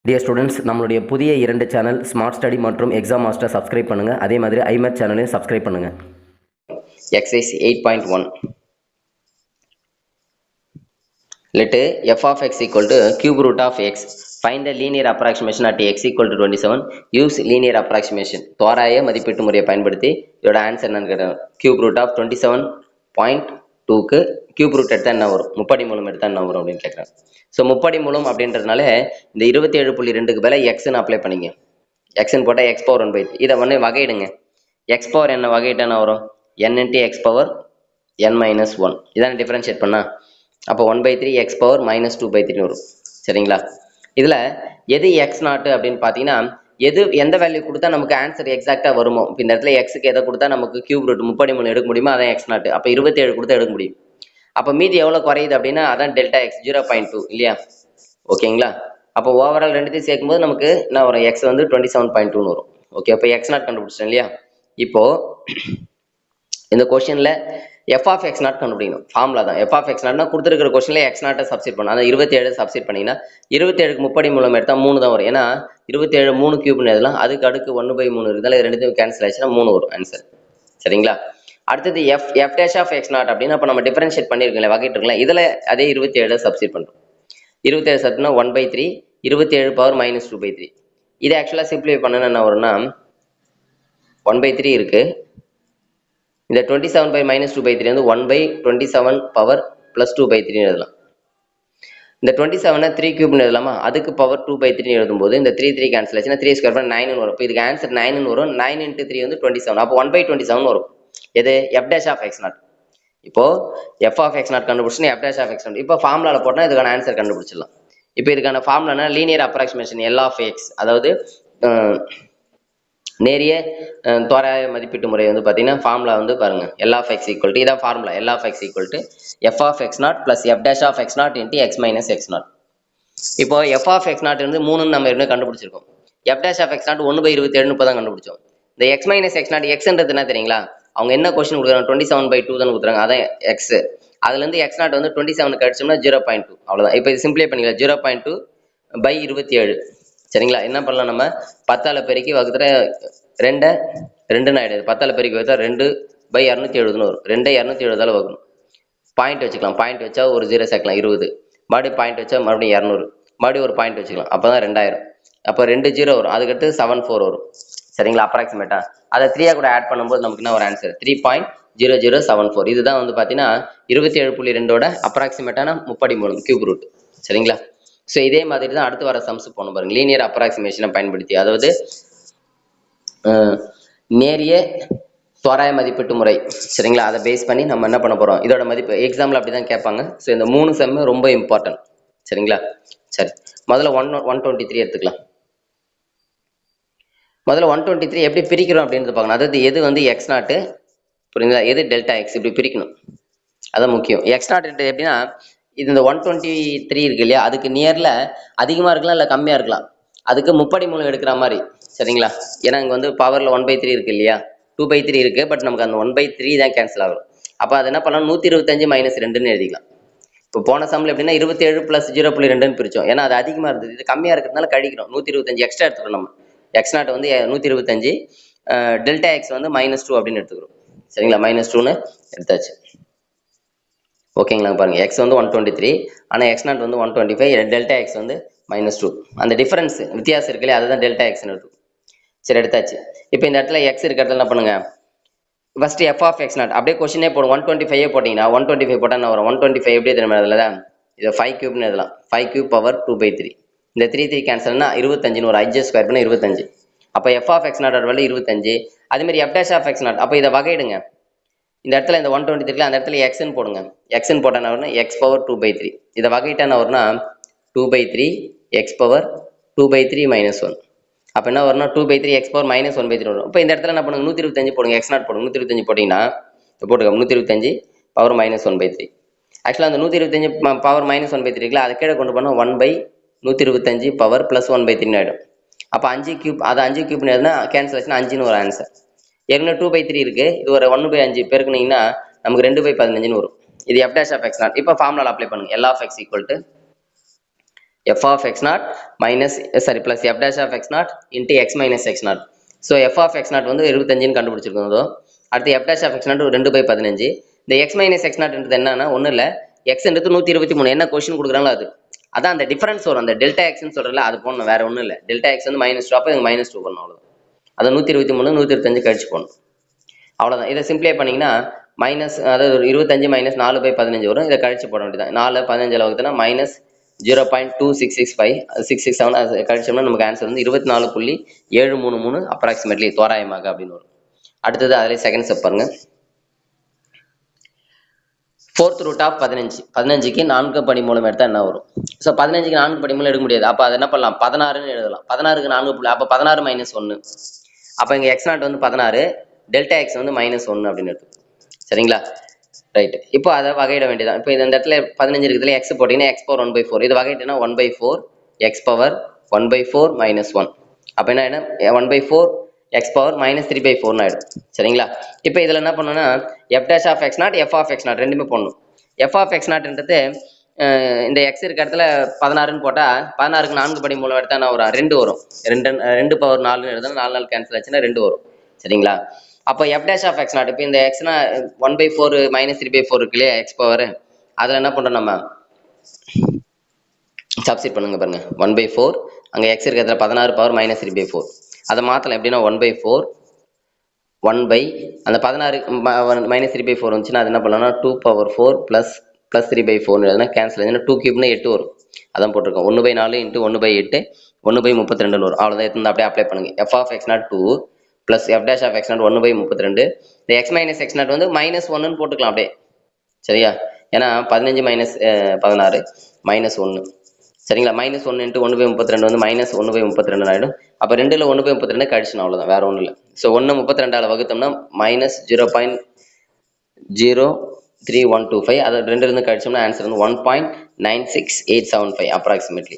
Dear students, நம்மளுடைய புதிய 2 channel smart study மற்றும் எக்ஸாம் மாஸ்டர் சப்ஸ்கிரைப் பண்ணுங்கள். அதே மாதிரி ஐமேத் சேனலையும் சப்ஸ்கிரைப் பண்ணுங்கள். Exercise 8.1. Let f of x equal to cube root of x. Find the linear approximation at x equal to 27. Use linear approximation. தோராய மதிப்பீட்டு முறையை பயன்படுத்தி இதோட ஆன்சர் என்னன்னு கேட்டாங்க. கியூப் ரூட் ஆஃப் 27.2க்கு கியூப் ரூட் எடுத்தால் என்ன வரும், முப்படி மூலம் எடுத்தால் என்ன வரும் அப்படின்னு கேட்குறாங்க. ஸோ முப்படி மூலம் அப்படின்றதுனால இந்த 27.2க்கு மேலே எக்ஸ்ன்னு அப்ளை பண்ணிங்க. எக்ஸ்ன்னு போட்டால் எக்ஸ் பவர் 1/3. இதை ஒன்று வகையிடுங்க. எக்ஸ் பவர் என்ன வகையிட்ட என்ன வரும், n into X power n-1. இதான் டிஃபரன்ஷியேட் பண்ணா அப்போ 1/3 எக்ஸ் பவர் -2/3 வரும். சரிங்களா? இதில் எது எக்ஸ் நாட்டு அப்படின்னு பார்த்தீங்கன்னா எந்த வேல்யூ கொடுத்தா நமக்கு ஆன்சர் எக்ஸாக்டாக வருமோ. இப்போ இந்த இடத்துல எக்ஸுக்கு எதை கொடுத்தா நமக்கு கியூப் ரூட் 33 எடுக்க முடியுமோ அதான் எக்ஸ் நாட்டு. அப்போ 27 கொடுத்தா எடுக்க முடியும். அப்போ மீதி எவ்வளோ குறையுது அப்படின்னா அதான் டெல்டா எக்ஸ் 0.2 இல்லையா? ஓகேங்களா? அப்போ ஓவரால் ரெண்டுத்தையும் சேர்க்கும்போது நமக்கு என்ன வரும், எக்ஸ் வந்து 27.2 வரும். ஓகே, அப்போ எக்ஸ் நாட் கண்டுபிடிச்சேன் இல்லையா? இப்போ இந்த கொஸ்டின்ல எஃப் ஆஃப் எக்ஸ் நாட் கண்டுபிடிக்கணும். ஃபார்முலா தான் எஃப் ஆஃப் எக்ஸ் நாட்னா கொடுத்துருக்கிற கொஸ்டின்ல எக்ஸ் நாட்டை சப்ஸ்டிட் பண்ணணும். அதான் 27 சப்ஸ்டிட் பண்ணிங்கன்னா 27க்கு முப்படி மூலம் எடுத்தால் 3 தான் வரும். ஏன்னா 27 3 கியூப்னு எழுதலாம். அதுக்கு அடுக்கு 1/3 இருக்குதால இது ரெண்டுத்தையும் கேன்சல் ஆச்சுன்னா 3 வரும் ஆன்சர். சரிங்களா? அடுத்தது F dash of X nought அப்படின்னா அப்போ நம்ம டிஃபரன்ஷியேட் பண்ணியிருக்கோம்ல, வகைட்டு இருக்கலாம். இதில் அதே 27 சப்ஸ்டிட் பண்ணுறோம். 27 சப்ஸ்டிட்னா 1/3 27 பவர் -2/3. இதை ஆக்சுவலாக சிம்பிளிஃபை பண்ணணும் என்ன வரும்னா 1/3 இருக்கு. இந்த 27/-2/3 வந்து 1/27 பவர் +2/3 எழுதலாம். இந்த 27 3 கியூப்னு எழுதலாமா? அதுக்கு பவர் 2/3 எழுதும்போது இந்த 3 கேன்சல் ஆச்சுன்னா 3 ஸ்கொயர் பண்ண 9 வரும். இப்போ இதுக்கு ஆன்சர் 9 வரும். 9 × 3 வந்து 27. அப்போ 1/27 வரும். எது F dash of X not. இப்போ எஃப் ஆஃப் எக்ஸ் நாட் கண்டுபிடிச்சுன்னா F dash of X not. இப்போ ஃபார்முலால போட்டால் இதுக்கான ஆன்சர் கண்டுபிடிச்சிடலாம். இப்போ இதுக்கான ஃபார்முலானா linear approximation L of X, அதாவது நேரிய தோராய மதிப்பீட்டு முறை வந்து பார்த்தீங்கன்னா ஃபார்முலா வந்து பாருங்க, L of X equal to இதான் formula. L of X equal to F of X naught plus F dash of X not into X minus X not. இப்போ எஃப் ஆஃப் எக்ஸ் நாட் வந்து 3 நம்ம ஏற்கனவே கண்டுபிடிச்சிருக்கோம். F dash of X naught 1/27 இப்போ தான் கண்டுபிடிச்சோம். இந்த எக்ஸ் மைனஸ் எக்ஸ் நாட் எக்ஸ்ன்றது என்ன தெரியுங்களா? அவங்க என்ன கொஸ்டின் கொடுக்குறாங்க, 27/2 தான் கொடுக்குறாங்க, அதான் எக்ஸ். அதுலேருந்து எக்ஸ் நாட் வந்து 27 கழிச்சோம்னா 0.2 அவ்வளோதான். இப்போ இது சிம்பிளை பண்ணிக்கலாம். 0.2/27. சரிங்களா? என்ன பண்ணலாம், நம்ம 10ஆல் பெருக்கி வகுத்துற 2 ஆயிடுது. 10ஆல் பெருக்கி வகுத்தா 2/270 வரும். 2/270 வகுக்கணும். பாயிண்ட் வச்சுக்கலாம். பாயிண்ட் வச்சா ஒரு 0 சேர்க்கலாம் 20. மறுபடியும் பாயிண்ட் வச்சா மறுபடியும் 200. மறுபடியும் ஒரு பாயிண்ட் வச்சுக்கலாம். அப்போ தான் 2000. அப்போ 2 0 வரும். அதுக்கடுத்து 74 வரும். சரிங்களா? அப்ராக்சிமேட்டா அதை 3 கூட ஆட் பண்ணும்போது நமக்கு என்ன ஒரு ஆன்சர் 3.0074. இதுதான் வந்து பார்த்தீங்கன்னா 27.2ஓட அப்ராக்சிமேட்டான முப்படி மூலம் கியூப் ரூட். சரிங்களா? ஸோ இதே மாதிரி தான் அடுத்து வர சம்ஸ் போகணும் பாருங்க. லீனியர் அப்ராக்சிமேஷனை பயன்படுத்தி, அதாவது நேரிய தோராய மதிப்பீட்டு முறை. சரிங்களா? அதை பேஸ் பண்ணி நம்ம என்ன பண்ண போறோம், இதோட மதிப்பு எக்ஸாம்பிள் அப்படிதான் கேட்பாங்க. ஸோ இந்த 3 செம் ரொம்ப இம்பார்ட்டன்ட். சரிங்களா? சரி, முதல்ல 123 எடுத்துக்கலாம். முதல்ல 123 எப்படி பிரிக்கிறோம் அப்படின்னு பார்க்கணும். அதாவது எது வந்து எக்ஸ் நாட்டு, புரியுங்களா, எது டெல்டா எக்ஸ், இப்படி பிரிக்கணும். அதான் முக்கியம். எக்ஸ் நாட் எப்படின்னா இது இந்த 123 இருக்கு இல்லையா, அதுக்கு நியர்ல அதிகமா இருக்கலாம் இல்லை கம்மியா இருக்கலாம். அதுக்கு முப்படி மூலம் எடுக்கிற மாதிரி. சரிங்களா? ஏன்னா இங்க வந்து பவர்ல 1/3 இருக்கு இல்லையா, 2/3 இருக்கு. பட் நமக்கு அந்த 1/3 தான் கேன்சல் ஆகும். அப்போ அது என்ன பண்ணலாம், 125 - 2ன்னு எழுதிக்கலாம். இப்போ போன சம்ல எப்படின்னா 27 + 0.2ன்னு பிரிச்சோம். ஏன்னா அது அதிகமா இருந்தது, இது கம்மியா இருக்கிறதுனால கழிக்கிறோம். 125 எக்ஸ்ட்ரா எடுத்துக்கிறோம். நம்ம எக்ஸ் நாட் வந்து 125, டெல்டா எக்ஸ் வந்து -2 அப்படின்னு எடுத்துக்கிறோம். சரிங்களா? -2ன்னு எடுத்தாச்சு. ஓகேங்களா? பாருங்க, எக்ஸ் வந்து 123, ஆனால் எக்ஸ் நாட் வந்து 125, டெல்டா எக்ஸ் வந்து -2. அந்த டிஃபரன்ஸ் வித்தியாசம் இருக்கு இல்லையா, அதுதான் டெல்டா எக்ஸ்னு எடுத்துக்கும். சரி, எடுத்தாச்சு. இப்போ இந்த இடத்துல எக்ஸ் இருக்கிறதுல என்ன பண்ணுங்க, first F of X nought அப்படியே கொஸ்டினே போடும். 125 போட்டிங்கன்னா 125 போட்டால் என்ன வரும், 125 எப்படி தெரியுமா அதில் தான், இதை 5 கியூப்னு எழுதலாம். 5 கியூப் பவர் 2/3. இந்த 3 கேன்சல்னா 25ன்னு ஒரு 5 ஸ்கொயர் பண்ண 25. அப்போ F of X nought value 25. அதேமாதிரி F dash of X nought, அப்போ இதை வகையிடுங்க. இந்த இடத்துல இந்த 123 அந்த இடத்துல எக்ஸ்ன்னு போடுங்க. எக்ஸ்ன்னு போட்டால் என்ன வரும்னா எக்ஸ் பவர் 2/3. இதை வகையிட்டா என்ன வரும்னா 2/3 எக்ஸ் பவர் 2/3 -1. அப்போ என்ன வரும்னா 2/3 எக்ஸ் பவர் -1/3 வரும். இப்போ இந்த இடத்துல என்ன பண்ணுங்க, 125 போடுங்க. எக்ஸ் நாட் போடுங்க. 125 போட்டிங்கன்னா போட்டுக்க 125 பவர் -1/3. ஆக்சுவலாக அந்த 125 பவர் -1/3 இருக்குல்ல, அதை கீழே கொண்டு போனால் 1/125 பவர் +1/3 ஆகிடும். அப்போ 5 கியூப், அதை 5 கியூப்னு எழுதுனா கேன்சல் ஆச்சுன்னா 5ன்னு ஒரு ஆன்சர். ஏற்கனவே 2/3 இருக்கு, இது ஒரு 1/5 பெருக்குனீங்கன்னா நமக்கு 2/15ன்னு வரும். இது F dash of X not. இப்போ ஃபார்முலா அப்ளை பண்ணுங்க. L of X equal to F of X nought minus sorry plus F dash of X not into X minus X nought. So F of X not வந்து 25ன்னு கண்டுபிடிச்சிருக்கோம். அதோ அடுத்து F dash of X nought 2/15. இந்த X minus X நாட்ன்றது என்னன்னா ஒன்றும் இல்லை, எக்ஸ்ன்றது 123. என்ன கொஸ்டின் கொடுக்குறாங்களோ அது அதான் அந்த டிஃபரன்ஸ் வரும். அந்த டெல்டா எக்ஸ்ன்னு சொல்கிறல அது போடணும், வேற ஒன்றும் இல்லை. டெல்டா எக்ஸ் வந்து -2, அப்போ இங்கே -2 பண்ணணும், அவ்வளோதான். அதை 123 125 கழிச்சு போடணும், அவ்வளோதான். இதை சிம்பிளை பண்ணிங்கன்னா அதாவது 25 - 4/15 வரும். இதை கழிச்சு போட வேண்டியதான். 4 15 வகுத்துனா -0.2665 667 அது கழிச்சோம்னா நமக்கு ஆன்சர் வந்து 24.733 அப்ராக்சிமேட்லி தோராயமாக அப்படின்னு வரும். அடுத்தது அதிலே செகண்ட் ஸ்டெப் பாருங்க. 4th ரூட் ஆஃப் 15க்கு 4 படி மூலம் எடுத்தால் என்ன வரும்? ஸோ 15க்கு 4 படி மூலம் எடுக்க முடியாது. அப்போ அதை என்ன பண்ணலாம், 16ன்னு எழுதலாம். 16க்கு 4 அப்போ 16 - 1. அப்போ இங்கே எக்ஸ் நாட் வந்து 16, டெல்டா எக்ஸ் வந்து -1 அப்படின்னு எடுத்து, சரிங்களா? ரைட். இப்போ அதை வகையிட வேண்டியதான். இப்போ இந்த இடத்துல 15 இருக்குதுல, எக்ஸ் போட்டிங்கன்னா எக்ஸ் பவர் 1/4. இது வகையிட்டனா 1/4 எக்ஸ் பவர் 1/4 -1. அப்போ என்ன ஆகிடும், 1/4 எக்ஸ் பவர் -3/4 ஆகிடும், சரிங்களா? இப்போ இதில் என்ன பண்ணணும்னா F dash of X nought F of X nought ரெண்டுமே போடணும். எஃப் ஆஃப் எக்ஸ் நாட்ன்றது இந்த எக்ஸ் இருக்க இடத்துல 16ன்னு போட்டால் 16க்கு 4 படி மூலம் எடுத்தால் என்ன வரும், 2 வரும். 2 பவர் 4ன்னு எழுதுனா 4 நாள் கேன்சல் ஆச்சுன்னா 2 வரும், சரிங்களா? அப்போ F dash of X not இப்போ இந்த எக்ஸ்னா 1/4 -3/4 இருக்கு இல்லையா எக்ஸ் பவர், அதில் என்ன பண்ணுறோம் நம்ம சப்ஸ்டிட் பண்ணுங்க பாருங்க. 1/4 அங்கே எக்ஸ் இருக்கிறதுல 16 பவர் -3/4 அதை மாற்றலாம். எப்படின்னா 1/4 அந்த 16 -3/4 வந்துச்சுன்னா அது என்ன பண்ணலாம்னா 2/4 + 3/4 எழுதுனா கேன்சல் ஆச்சுன்னா 2 கியூப்னா 8 வரும். அதான் போட்டிருக்கோம். 1/4 × 1/8 1/32 வரும். அவ்வளோதான். எடுத்து அப்படியே அப்ளை பண்ணுங்க. F of X nought 2 + F dash of X nought 1/32. இந்த எக்ஸ் மைனஸ் எக்ஸ் நாட் வந்து -1ன்னு போட்டுக்கலாம் அப்படியே, சரியா? ஏன்னா 15 - 16 -1, சரிங்களா? -1 × 1/32 வந்து -1/32 ஆகிடும். அப்போ 2ல் 1/32 கழிச்சுனா அவ்வளோதான், வேற ஒன்றும் இல்லை. ஸோ 1 32ஆல் வகுத்தோம்னா -0.03125. அதை 2லேருந்து கழிச்சோம்னா ஆன்சர் வந்து 1.96875 அப்ராக்சிமேட்லி.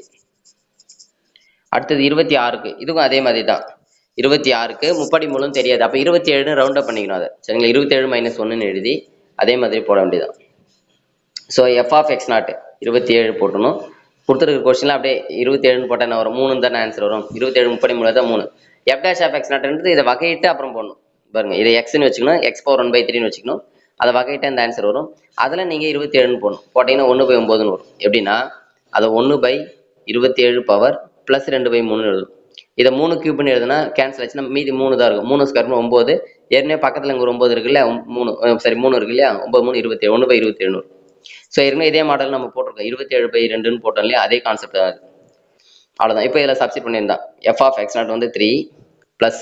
அடுத்தது 26க்கு இதுவும் அதே மாதிரி தான். 26க்கு முப்படி மூலம் தெரியாது. அப்போ 27ன்னு ரவுண்ட் அப் பண்ணிக்கணும் அதை, சரிங்களா? 27 - 1ன்னு எழுதி அதே மாதிரி போட வேண்டியதான். So F of X nought 27 போட்டணும். கொடுத்துருக்க கொஸ்டின்ல அப்படியே 27ன்னு போட்டால் என்ன வரும், 3 தானே ஆன்சர் வரும். 27 முப்படி மூலம் தான் 3. எஃப் டேஷ் ஆஃப் எக்ஸ் நாட்ன்றது இதை வகையிட்டு அப்புறம் போடணும் பாருங்க. இதை எக்ஸ்ன்னு வச்சுக்கணும், எக்ஸ் பவர் 1/3ன்னு வச்சுக்கணும். அதை வகையிட்டு அந்த ஆன்சர் வரும். அதில் நீங்கள் 27ன்னு போடணும். போட்டிங்கன்னா 1/9ன்னு வரும். எப்படின்னா அதை 1/27 பவர் + 2/3 எழுதும். இதை 3 கியூப்னு எழுதுனா கேன்சல் ஆச்சுன்னா மீதி 3 தான் இருக்கும். 3 ஸ்கொயர் 9. ஏற்கனவே பக்கத்தில் இங்கே ஒரு 9 இருக்கு இல்லையா, 3 இருக்கு இல்லையா, 9 3 27 1/27. ஸோ ஏற்கனவே இதே மாடல் நம்ம போட்டிருக்கோம். 27/2ன்னு போட்டோம் இல்லையா, அதே கான்செப்ட் தான் அது. அவ்வளோதான். இப்போ இதில் சப்ஸ்டிட் பண்ணியிருந்தான். எஃப் ஆஃப் எக்ஸ் நாட் வந்து 3 +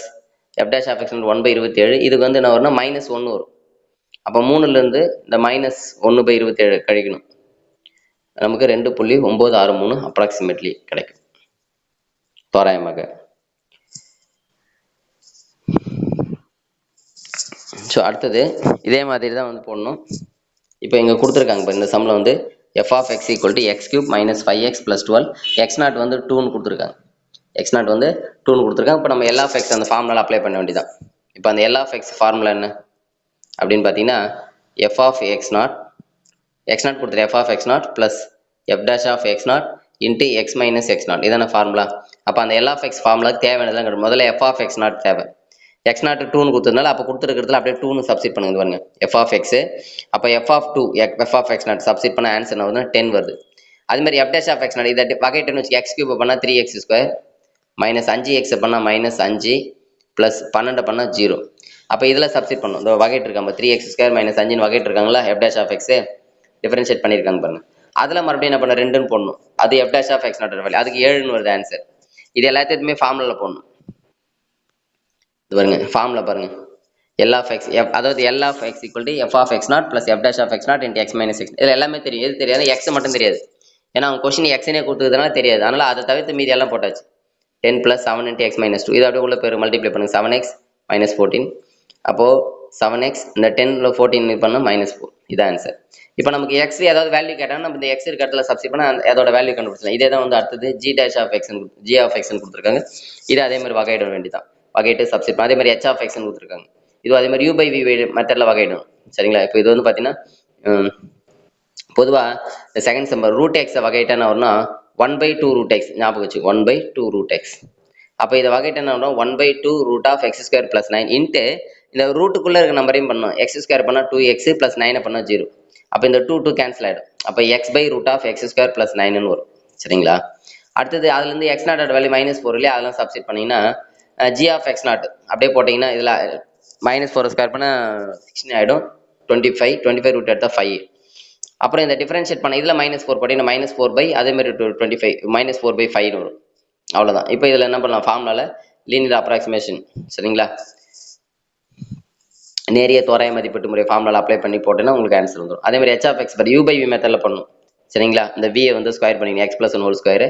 F dash of X naught 1/27. இதுக்கு வந்து என்ன வரும்னா -1 வரும். அப்போ 3லேருந்து இந்த -1/27 கழிக்கணும். நமக்கு 2.963 அப்ராக்சிமேட்லி கிடைக்கும் தோராயமாக. ஸோ அடுத்தது இதே மாதிரி தான் வந்து போடணும். இப்போ இங்கே கொடுத்துருக்காங்க இப்போ இந்த சம்மில் வந்து F of X equal to x³ - 5x + 12. X not வந்து 2ன்னு கொடுத்துருக்காங்க. எக்ஸ் நாட் வந்து 2ன்னு கொடுத்துருக்காங்க. இப்போ நம்ம எல் ஆஃப் எக்ஸ் அந்த ஃபார்முலா அப்ளை பண்ண வேண்டியதான். இப்போ அந்த எல் ஆஃப் எக்ஸ் ஃபார்முலா என்ன அப்படின்னு பார்த்தீங்கன்னா எஃப் ஆஃப் எக்ஸ் நாட் கொடுத்துரு F of X nought plus F dash of X not into X minus X nought. இதான ஃபார்முலா. அப்போ அந்த எல் ஆஃப் எக்ஸ் ஃபார்முலாக்கு தேவையானதான் முதல்ல எஃப் ஆஃப் எக்ஸ் நாட் தேவை. எக்ஸ் நாட் 2ன்னு கொடுத்ததுனால அப்போ கொடுத்துருக்கிறதுல அப்படியே 2ன்னு சப்ஸ்டிட் பண்ணுங்க பாருங்க. எஃப் ஆஃப் எக்ஸ் அப்போ F of 2 F of X nought substitute பண்ண ஆன்சர் என்ன வருதுன்னா 10 வருது. அது மாதிரி F dash of X nought இதை வகைட்டுன்னு வச்சு x³ பண்ணால் 3x² -5x பண்ணால் -5 ப்ளஸ் 12 பண்ணால் 0. அப்போ இதில் சப்ஸ்டிட் பண்ணணும். இந்த வகைட்டு இருக்காங்க 3x² -5ன்னு வகைட்டு இருக்காங்களா, F dash of X differentiate பண்ணியிருக்காங்க பாருங்க. அதில் மறுபடியும் என்ன பண்ண 2ன்னு போடணும். அது F dash of X nought value, அதுக்கு 7ன்னு வருது ஆன்சர். இது எல்லாத்தையுமே ஃபார்முலாவில் போடணும். இது பாருங்க ஃபார்முலா பாருங்க. எல் ஆஃப் எக்ஸ் அதாவது L of X equal to F of X nought plus F dash of X nought into X minus X. இதில் எல்லாமே தெரியும். எது தெரியாது, எக்ஸ் மட்டும் தெரியாது. ஏன்னா அவங்க கொஸ்டின் எக்ஸ்னே கொடுத்ததுனால தெரியாது. அதனால அதை தவிர்த்து மீதி எல்லாம் போட்டாச்சு. 10 + 7 × x - 2 இது அப்படியே உள்ள பேர் மல்டிப்ளை பண்ணுங்க. 7x - 14. அப்போது 7x இந்த 10ல் 14 பண்ணால் -4. இதான் ஆன்சர். இப்போ நமக்கு எக்ஸ் ஏதாவது வேல்யூ கேட்டாங்கன்னா நம்ம இந்த எக்ஸ் இருக்க இடத்துல சப்ஸ்டிட் பண்ணால் அதோட வேல்யூ கண்டுபிடிச்சலாம். இதே தான் வந்து அடுத்தது ஜி டேஷ் ஆஃப் எக்ஸ் கொடுத்துருக்காங்க. இது அதே மாதிரி வகையிட வேண்டியதான். வகையிட்டு சப்ஸ்டிட் பண்ண அதே மாதிரி h ஆஃப் எக்ஸ்ன்னு கொடுத்துருக்காங்க. இது அதே மாதிரி u/v மெத்தடில் வகையிடணும், சரிங்களா? இப்போ இது வந்து பார்த்தீங்கன்னா பொதுவாக இந்த செகண்ட் சம்பர் ரூட் எக்ஸை வகையிட்டா என்ன வரும்னா 1/2 ரூட் எக்ஸ் ஞாபகம் வச்சு 1/2 ரூட் எக்ஸ். அப்போ இதை வகைட்டு என்ன பண்ணுறோம் 1/2 root of X square plus 9 into இந்த ரூட்டுக்குள்ளே இருக்க நம்பரையும் பண்ணணும். எக்ஸ் ஸ்கொயர் பண்ணால் 2x ப்ளஸ் 9 பண்ணால் 0. அப்போ இந்த 2 கேன்சல் ஆகிடும். அப்போ x/√ of X square plus 9ன்னு வரும். சரிங்களா? அடுத்தது அதுலேருந்து எக்ஸ் நாட்டோட வேல்யூ -4 இல்லையா, அதெல்லாம் சப்ஸ்டிட் பண்ணிங்கன்னா g ஆஃப் எக்ஸ் நாட் அப்படியே போட்டிங்கன்னா இதில் -4 ஸ்கொயர் பண்ணால் 16 ஆகிடும். 25 ரூட் எடுத்தால் 5. அப்புறம் இந்த டிஃபரன்ஷியேட் பண்ண இதில் -4 போட்டிங்கன்னா -4 அதேமாதிரி 25 -4/5 வரும். அவ்வளோதான். இப்போ இதில் என்ன பண்ணலாம், ஃபார்முலாவில் லீனியர் அப்ராக்சிமேஷன் சரிங்களா, நேரிய தோராய மதிப்பீட்டு முறை ஃபார்முலா அப்ளை பண்ணி போட்டேன்னா உங்களுக்கு ஆன்சர் வந்துடும். அதே மாதிரி h(x) u/v மெத்தடில் பண்ணணும். சரிங்களா? இந்த v வந்து ஸ்கொயர் பண்ணிங்க x+1 ஹோல் ஸ்கொயர்,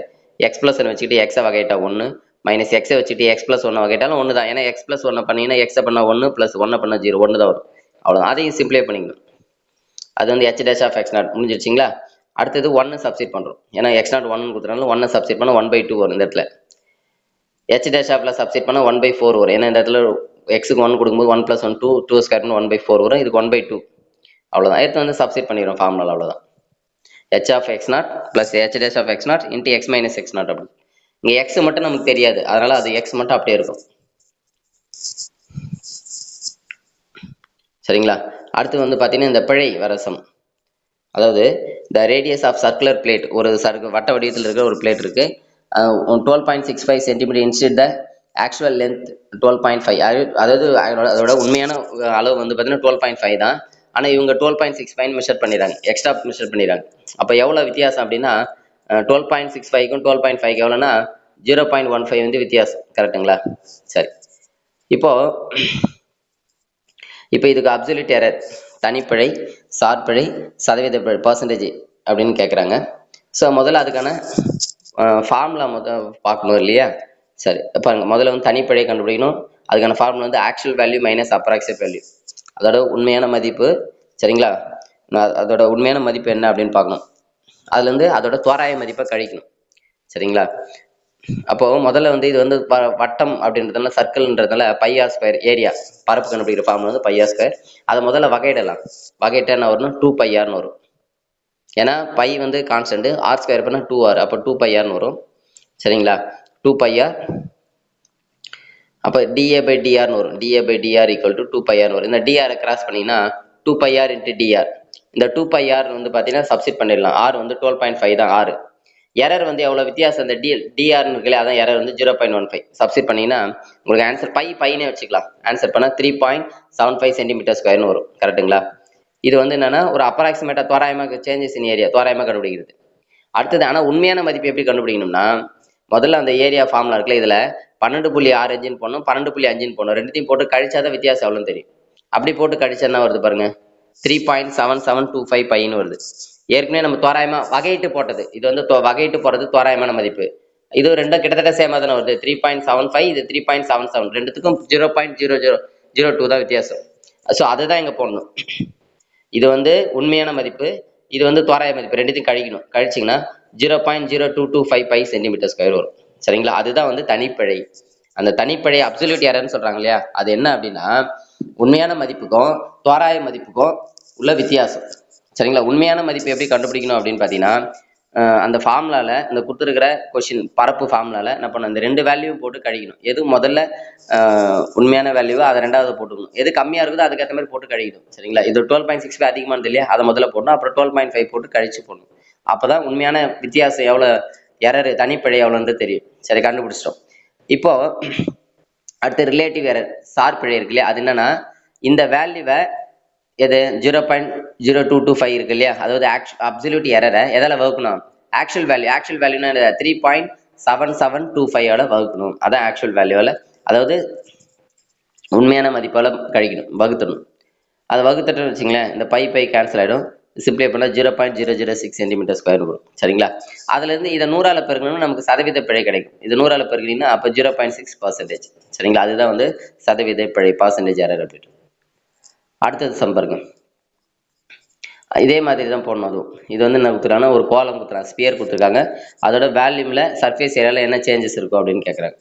x+1 வச்சுக்கிட்டு x வகையிட்டா 1 மைனஸ் x வச்சுட்டு x+1 வகையிட்டாலும் 1 தான். ஏன்னா x+1 பண்ணீங்கன்னா x பண்ணால் 1 + 1 பண்ணால் 0 1 தான் வரும். அவ்வளோதான். அதையும் சிம்பிளை பண்ணிக்கணும். அது வந்து h'(x0) முடிஞ்சிருச்சிங்களா? அடுத்தது 1 சப்ஸ்டிட் பண்ணுறோம். ஏன்னா x0 1 கொடுத்துறாங்க, 1 சப்ஸ்டிட் பண்ணால் 1/2 வரும். இந்த இடத்துல h' சப்ஸ்டிட் பண்ணால் 1/4 வரும். ஏன்னா இந்த இடத்துல எக்ஸுக்கு 1 கொடுக்கும்போது 1 + 1 2 ஸ்கொயர் 1/4 வரும். இதுக்கு 1/2 அவ்வளோதான். எடுத்து வந்து சப்ஸ்டிட் பண்ணிடுறோம் ஃபார்முலா. அவ்வளோதான். h(x0) + h'(x0) into x - x0 அப்படி. இங்கே x மட்டும் நமக்கு தெரியாது, அதனால அது x மட்டும் அப்படியே இருக்கும். சரிங்களா? அடுத்து வந்து பார்த்தீங்கன்னா இந்த பிழை வரசம், அதாவது the radius of circular plate, ஒரு வட்ட வடிவத்தில் இருக்கிற ஒரு பிளேட் இருக்கு. 12.65 centimetre instead the actual length 12.5. அதாவது அதோட உண்மையான அளவு வந்து பார்த்தீங்கன்னா 12.5 தான். ஆனால் இவங்க 12.65 மெஷர் பண்ணிடுறாங்க, எக்ஸ்ட்ரா மெஷர் பண்ணிடுறாங்க. அப்போ எவ்வளோ வித்தியாசம் அப்படின்னா 12.65க்கும் 12.5க்கு எவ்வளோன்னா 0.15 வந்து வித்தியாசம். கரெக்டுங்களா? சரி. இப்போ இதுக்கு அப்சல்யூட் எரர், தனிப்பிழை, சார்பிழை, சதவீத பிழை, பர்சன்டேஜ் அப்படின்னு கேட்குறாங்க. ஸோ முதல்ல அதுக்கான ஃபார்முலா பார்க்கணும் இல்லையா? சரி பாருங்க, முதல்ல வந்து தனிப்பிழை கண்டுபிடிக்கணும். அதுக்கான ஃபார்முலா வந்து actual value minus approximate value, அதோட உண்மையான மதிப்பு. சரிங்களா? அதோட உண்மையான மதிப்பு என்ன அப்படின்னு பார்க்கணும். அதுலேருந்து அதோட தோராய மதிப்பை கழிக்கணும். சரிங்களா? அப்போ முதல்ல வந்து இது வந்து வட்டம் அப்படின்றதுனால, சர்க்கிள்ன்றதுனால πr² ஏரியா பரப்பு கண்டுபிடிக்கிற ஃபார்முலா வந்து πr². அதை முதல்ல வகையிடலாம். வகையிட்ட என்ன வரும்னா 2πrன்னு வரும். ஏன்னா பை வந்து கான்ஸ்டன்ட், r² பண்ணா 2r, அப்போ 2πrன்னு வரும். சரிங்களா? 2πr அப்போ dA/drன்னு வரும். dA/dr = 2πrன்னு வரும். இந்த dr கிராஸ் பண்ணிங்கன்னா 2πr × dr. இந்த 2πr வந்து பார்த்தீங்கன்னா சப்ஸ்டிட் பண்ணிடலாம். r வந்து 12.5 தான் r. எரர் வந்து எவ்வளோ வித்தியாசம், இந்த dr இருக்குல்ல, அதான் எரர் வந்து 0.15. சப்ஸ்டிட் பண்ணிங்கன்னா உங்களுக்கு ஆன்சர் பைனே வச்சுக்கலாம். ஆன்சர் பண்ணால் 3.75 சென்டிமீட்டர்² வரும். கரெக்டுங்களா? இது வந்து என்னன்னா ஒரு அப்ராக்சிமேட்டாக தோராயமாக சேஞ்சஸ் இன் ஏரியா தோராயமாக கண்டுபிடிக்கிறது. அடுத்தது ஆனால் உண்மையான மதிப்பு எப்படி கண்டுபிடிக்கணும்னா, முதல்ல அந்த ஏரியா ஃபார்முலா இருக்குல்ல, இதில் 12.65 போடணும், 12.5 போடணும். ரெண்டுத்தையும் போட்டு கழிச்சாதான் வித்தியாசம் எவ்வளோன்னு தெரியும். அப்படி போட்டு கழிச்சா என்ன வருது பாருங்க, 3.7725 பைன்னு வருது. ஏற்கனவே நம்ம தோராயமா வகையிட்டு போட்டது, இது வந்து வகையிட்டு போறது தோராயமான மதிப்பு. இது ரெண்டும் கிட்டத்தட்ட சேமா தானே வருது. 3.75, இது 3.77, ரெண்டுத்துக்கும் 0.0002 தான் வித்தியாசம். ஸோ அதுதான் இங்க போடணும். இது வந்து உண்மையான மதிப்பு, இது வந்து தோராய மதிப்பு, ரெண்டுத்தையும் கழிக்கணும். கழிச்சிங்கன்னா 0.0225 சென்டிமீட்டர்² வரும். சரிங்களா? அதுதான் வந்து தனிப்பிழை. அந்த தனிப்பிழை அப்சல்யூட் எரர்னு சொல்றாங்க இல்லையா, அது என்ன அப்படின்னா உண்மையான மதிப்புக்கும் தோராய மதிப்புக்கும் உள்ள வித்தியாசம். சரிங்களா? உண்மையான மதிப்பு எப்படி கண்டுபிடிக்கணும் அப்படின்னு பார்த்தீங்கன்னா, அந்த ஃபார்முலால இந்த கொடுத்துருக்கிற கொஸ்டின் பரப்பு ஃபார்முலால என்ன பண்ணணும், இந்த ரெண்டு வேல்யூவும் போட்டு கழிக்கணும். எது முதல்ல உண்மையான வேல்யூவோ அதை ரெண்டாவது போட்டுக்கணும். எது கம்மியாக இருக்குதோ அதுக்கேற்ற மாதிரி போட்டு கழிக்கணும். சரிங்களா? இது 12.65 அதிகமானது இல்லையா, அதை முதல்ல போடணும். அப்புறம் 12.5 போட்டு கழிச்சு போடணும். அப்போதான் உண்மையான வித்தியாசம் எவ்வளோ, எரர் தனிப்பிழை எவ்வளோன்றது தெரியும். சரி, கண்டுபிடிச்சிட்டோம். இப்போ அடுத்து ரிலேட்டிவ் எரர், சார்பிழை இருக்கு இல்லையா, அது என்னன்னா இந்த வேல்யூவை எது 0.0225 இருக்கு இல்லையா, அதாவது அப்சல்யூட் எரரை எதால வகுக்கணும், ஆக்சுவல் வேல்யூனா 3.7725 வகுக்கணும். அதான் ஆக்சுவல் வேல்யூவில், அதாவது உண்மையான மதிப்பால் கழிக்கணும், வகுத்துடணும். அதை வகுத்துட்டு வச்சுங்களேன், இந்த பை கேன்சல் ஆகிடும். சிம்பிளை பண்ணால் 0.006 சென்டிமீட்டர்² வரும். சரிங்களா? அதுலேருந்து இதை 100ஆல் பெருக்கணும்னா நமக்கு சதவீத பிழை கிடைக்கும். இது 100ஆல் பெருக்கினீங்கன்னா அப்போ 0.6%. சரிங்களா? அதுதான் வந்து சதவீத பிழை, பர்சன்டேஜ் எரர் அப்படின்னு. அடுத்தது சம்பருங்க, இதே மாதிரி தான் போடணும். அதுவும் இது வந்து என்ன கொடுத்துருக்காங்கன்னா ஒரு கோலம் கொடுத்துருக்காங்க, ஸ்பியர் கொடுத்துருக்காங்க. அதோட வேல்யூமில் சர்ஃபேஸ் ஏரியாவில் என்ன சேஞ்சஸ் இருக்கும் அப்படின்னு கேட்குறாங்க.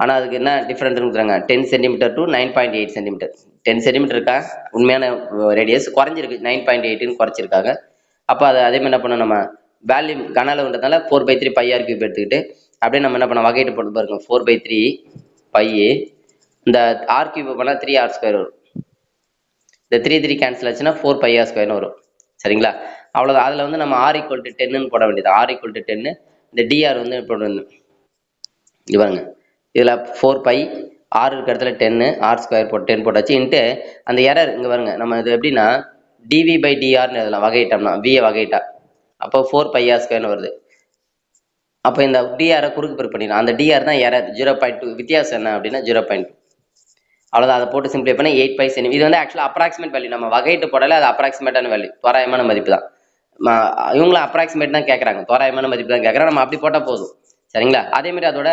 ஆனால் அதுக்கு என்ன டிஃப்ரெண்ட்னு கொடுத்துறாங்க, 10 சென்டிமீட்டர் to 9.8 சென்டிமீட்டர். 10 சென்டிமீட்டர் இருக்கா உண்மையான ரேடியஸ், குறைஞ்சிருக்கு 9.8ன்னு குறைச்சிருக்காங்க. அப்போ அது அதே மாதிரி என்ன பண்ணணும், நம்ம வேல்யூ கன அளவுன்றதால 4/3 பை ஆர் கியூப் எடுத்துக்கிட்டு அப்படியே நம்ம என்ன பண்ண வகையிட்டு போட்டு பாருங்க 4/3 பை இந்த ஆர் கியூப் பண்ணால் 3r² வரும். இந்த 3 கேன்சல் ஆச்சுன்னா 4πr² வரும். சரிங்களா? அவ்வளோதான். அதில் வந்து நம்ம r = 10ன்னு போட வேண்டியது. r = 10 இந்த dr வந்து போடணும். இது பாருங்க இதில் 4π r இருக்க இடத்துல 10 r² போட்டு 10 போட்டாச்சு இன்ட்டு அந்த எரர் இங்கே பாருங்க நம்ம இது எப்படின்னா dv/drன்னு எழுதலாம் வகையிட்டோம்னா v வகையிட்டா அப்போ 4πr² வருது. அப்போ இந்த dr குறுக்கு பெருக்கு பண்ணிடலாம். அந்த dr தான் எரர் 0.2 வித்தியாசம் என்ன அப்படின்னா 0.2 அவ்வளோதான். அதை போட்டு சிம்பிளை பண்ணி 8π cm. இது வந்து ஆக்சுவலாக அப்ராக்சிமேட் வேல்யூ நம்ம வகையிட்டு போடல அது அப்ராக்சிமேட்டான வேல்யூ தோராயமான மதிப்பு தான். இவங்களும் அப்ராக்சிமேட் தான் கேட்குறாங்க தோராயமான மதிப்பு தான் கேட்குறாங்க நம்ம அப்படி போட்டால் போதும். சரிங்களா? அதேமாதிரி அதோட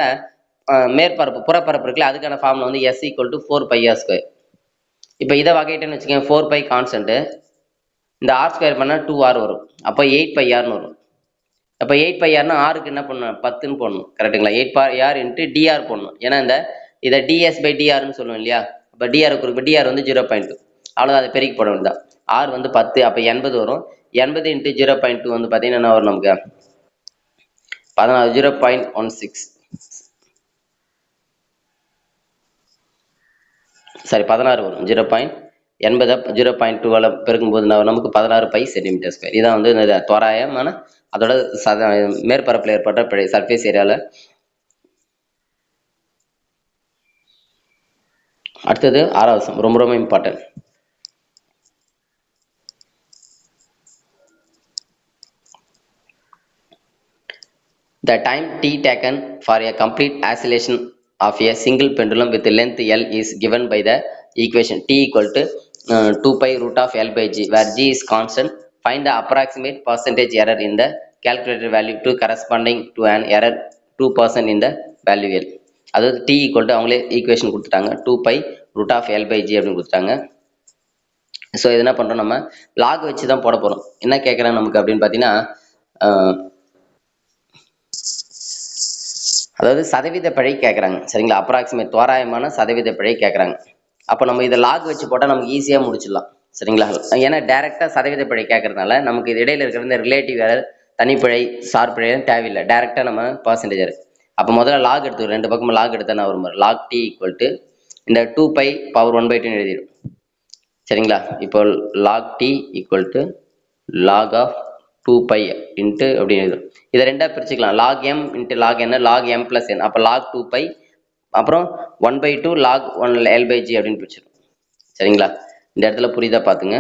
மேற்பரப்பு புறப்பரப்பு இருக்குல்ல அதுக்கான ஃபார்முலா வந்து s = 4πr². இப்போ இதை வகையிட்டேன்னு வச்சுக்கோங்க 4π கான்ஸ்டன்ட்டு இந்த r² பண்ணால் 2r வரும். அப்போ 8πrன்னு வரும். அப்போ 8πrனா ஆருக்கு என்ன பண்ணணும் 10ன்னு போடணும். கரெக்டுங்களா? 8πr இன்ட்டு dr போடணும். ஏன்னா இந்த இதை ds/drன்னு சொல்லுவோம் இல்லையா? அப்போ dr குறிப்பு dr வந்து 0.2 அவ்வளோதான். அதை பெருக்கி போட வேண்டியதான். r வந்து 10 அப்போ 80 வரும். 80 இன்ட்டு 0.2 வந்து பார்த்தீங்கன்னா என்ன வரும் நமக்கு 14 0.16 சாரி 16 வரும். 0.80 0.2 பெருக்கும்போது நமக்கு 16π cm². இதான் வந்து தோராயமான அதோட மேற்பரப்பில் ஏற்பட்ட பிழை சர்ஃபேஸ் ஏரியாவில். அடுத்தது 6வது ரொம்ப ரொம்ப important. The time t taken for a complete oscillation of a single pendulum with length L is given by the equation t = 2π√L/g where g is constant. Find the approximate percentage error in the calculated value to corresponding to an error 2% in the value L. அதாவது t = அவங்களே equation கொடுத்துட்டாங்க 2π√L/g அப்படின்னு கொடுத்துட்டாங்க. So இது என்ன பண்ணுறோம் நம்ம lock வச்சு தான் போட போகிறோம். என்ன கேட்குறாங்க நமக்கு அப்படின்னு பார்த்தீங்கன்னா அதாவது சதவீத பிழை கேட்குறாங்க. சரிங்களா? அப்ராக்சிமேட் தோராயமான சதவீத பிழை கேட்குறாங்க. அப்போ நம்ம இதை லாக் வச்சு போட்டால் நமக்கு ஈஸியாக முடிச்சிடலாம். சரிங்களா? ஏன்னா டேரெக்டாக சதவீத பிழை கேட்கறதுனால நமக்கு இது இடையில இருக்கிற இந்த ரிலேட்டிவ் எரர் தனிப்பிழை சார் பிழை தேவையில்லை. டேரெக்டாக நம்ம பர்சன்டேஜ். அப்போ முதல்ல லாக் எடுத்து ரெண்டு பக்கமும் லாக் எடுத்தா நான் ஒரு லாக் t = இந்த 2π பவர் 1/2 எழுதிடும். சரிங்களா? இப்போ log t = log of 2π into அப்படின்னு எழுதும். இதை ரெண்டாக பிரிச்சுக்கலாம். log m இன்ட்டு log n log m + n அப்போ log 2π அப்புறம் 1/2 log 1L/g அப்படின்னு பிரிச்சிடும். சரிங்களா? இந்த இடத்துல புரியுதா பார்த்துங்க.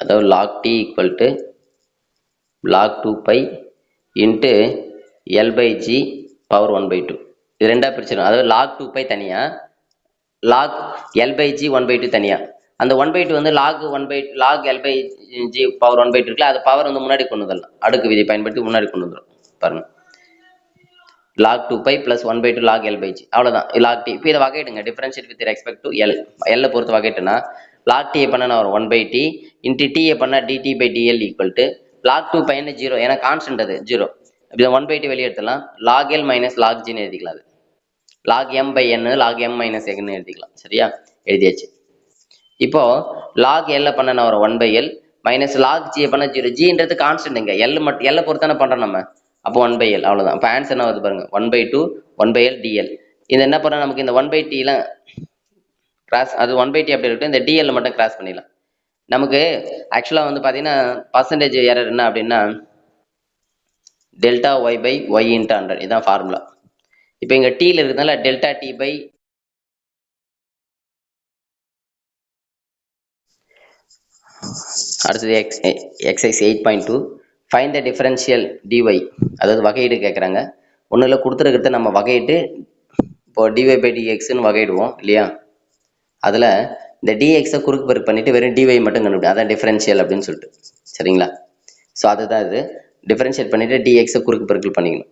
அதாவது log t = log 2π into L/g power 1/2 இது ரெண்டாக பிரிச்சிடும். அதாவது log 2π தனியாக log L/g 1/2 தனியாக. அந்த 1/2 வந்து log L/g பவர் 1/2 இருக்குல்ல அது பவர் வந்து முன்னாடி கொண்டு வந்துடலாம். அடுக்கு விதி பயன்படுத்தி முன்னாடி கொண்டு வந்துடும். பாருங்க log 2π + 1/2 log L/g அவ்வளோதான் log t. இப்போ இதை வகையிடுங்க differentiate with respect to L. L பொறுத்து வகைட்டுனா log t பண்ண நான் வரும் 1/t இன்ட்டு t பண்ண dt/dl = log 2π 0 ஏன்னா கான்ஸ்டன்ட் அது 0. இப்போ 1/t வெளியே எடுத்துலாம் log L - log g எழுதிக்கலாம். அது log m/n log m - n எழுதிக்கலாம். சரியா? எழுதியாச்சு. இப்போ log L பண்ண நான் வரும் 1/L - log g பண்ண 0. gன்றது கான்ஸ்டன்ட்ங்க. L மட்டும் L பொறுத்தானே பண்ணுறோம் நம்ம. அப்போ 1/L அவ்வளோதான். இப்போ ஆன்சர் என்ன வருது பாருங்க 1/2 1/L dl. இது என்ன பண்ண நமக்கு இந்த 1/tலாம் கிராஸ் அது 1/t அப்படி இருக்கு. இந்த dl மட்டும் கிராஸ் பண்ணிடலாம். நமக்கு ஆக்சுவலாக வந்து பார்த்தீங்கன்னா பர்சன்டேஜ் எரர் என்ன அப்படின்னா டெல்டா y/y × 100 இதுதான் ஃபார்முலா. இப்போ இங்கே டீல இருக்கிறதுனால டெல்டா t/. அடுத்தது exercise 8.2 find the differential dy. அதாவது வகையீடு கேட்குறாங்க. ஒன்றும் இல்லை கொடுத்துருக்கிறத நம்ம வகையிட்டு இப்போ dy/dxன்னு வகையிடுவோம் இல்லையா? அதில் இந்த dxஐ குறுக்கு பெருக்கு பண்ணிவிட்டு வெறும் dy மட்டும் கண்டுபிடிக்கும். அதான் டிஃபரன்ஷியல் அப்படின்னு சொல்லிட்டு. சரிங்களா? ஸோ அதுதான் இது டிஃபரன்ஷியேட் பண்ணிவிட்டு dxஐ குறுக்கு பெருக்கல் பண்ணிக்கணும்.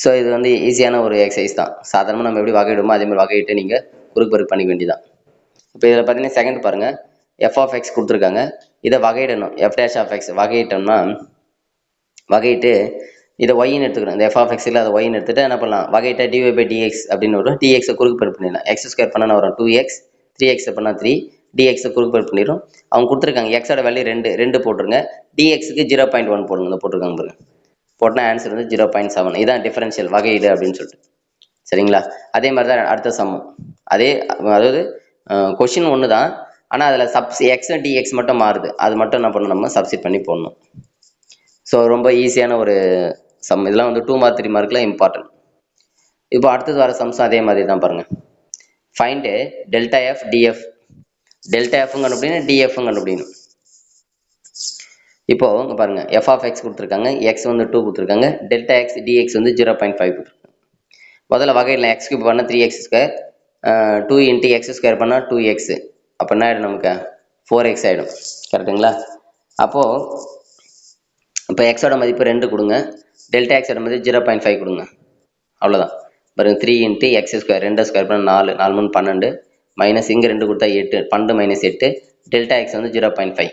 ஸோ இது வந்து ஈஸியான ஒரு எக்ஸசைஸ் தான். சாதாரணமாக நம்ம எப்படி வகையிடுமோ அதேமாதிரி வகையிட்டு நீங்கள் குறுக்கு பெருக்கு பண்ணிக்க வேண்டியதான். இப்போ இதில் பார்த்தீங்கன்னா செகண்ட் பாருங்கள் f(x) கொடுத்துருக்காங்க. இதை வகையிடணும் f'(x) வகையிட்டோம்னா வகையிட்டு இதை ஒய்ன்னு எடுத்துக்கணும். இந்த f(x) இல்லை அதை ஒய்ன்னு எடுத்துகிட்டு என்ன பண்ணலாம் வகையிட்ட dy/dx அப்படின்னு வரும். dxஐ குறுக்கு பெருக்கு பண்ணிடலாம். x² பண்ணால் வரும் 2x 3x பண்ணால் 3 டிஎக்ஸை குறுக்கு பண்ணிடும். அவங்க கொடுத்துருக்காங்க எக்ஸோட வேல்யூ 2 போட்டுருங்க, டிஎக்ஸுக்கு 0.1 போடுங்க. இந்த போட்டிருக்காங்க பாருங்க, போட்டால் ஆன்சர் வந்து 0.7. இதான் டிஃபரன்ஷியல் வகையீடு அப்படின்னு சொல்லிட்டு. சரிங்களா? அதே மாதிரி தான் அடுத்த சம்மம். அதாவது கொஷின் ஒன்று தான், ஆனால் அதில் எக்ஸ் டிஎக்ஸ் மட்டும் மாறுது. அது மட்டும் என்ன பண்ணணும், நம்ம சப்ஸ்டிட் பண்ணி போடணும். ஸோ ரொம்ப ஈஸியான ஒரு சம். இதெல்லாம் வந்து 2 மார்க் 3 மார்க்கில் இம்பார்ட்டன்ட். இப்போ அடுத்தது வர சம்ஸும் அதே மாதிரி தான் பாருங்க. Find delta F DF. Delta எஃப்ங்க கண்டுபிடிக்கணும், டிஎஃப்ங்க கண்டுபிடிக்கணும். இப்போ இங்க பாருங்க, எஃப் ஆஃப் எக்ஸ் கொடுத்துருக்காங்க, எக்ஸ் வந்து 2 கொடுத்துருக்காங்க, டெல்டா எக்ஸ் டிஎக்ஸ் வந்து 0.5 கொடுத்துருக்காங்க. முதல்ல வகையில் எக்ஸ் கியூப் பண்ணால் 3x², 2 இன்ட்டு x² பண்ணால் 2x. அப்போ என்ன ஆகிடும், நமக்கு 4x ஆகிடும். கரெக்டுங்களா? அப்போது இப்போ எக்ஸோட மதிப்பு 2 கொடுங்க, டெல்டா எக்ஸோட மதிப்பு 0.5 கொடுங்க. அவ்வளோதான். பாருங்க, 3 இன்ட்டு x², 2² பண்ணால் 4, 4 3 12, மைனஸ் இங்கே 2 கொடுத்தா 8, 12 மைனஸ் 8, டெல்டா எக்ஸ் வந்து 0.5.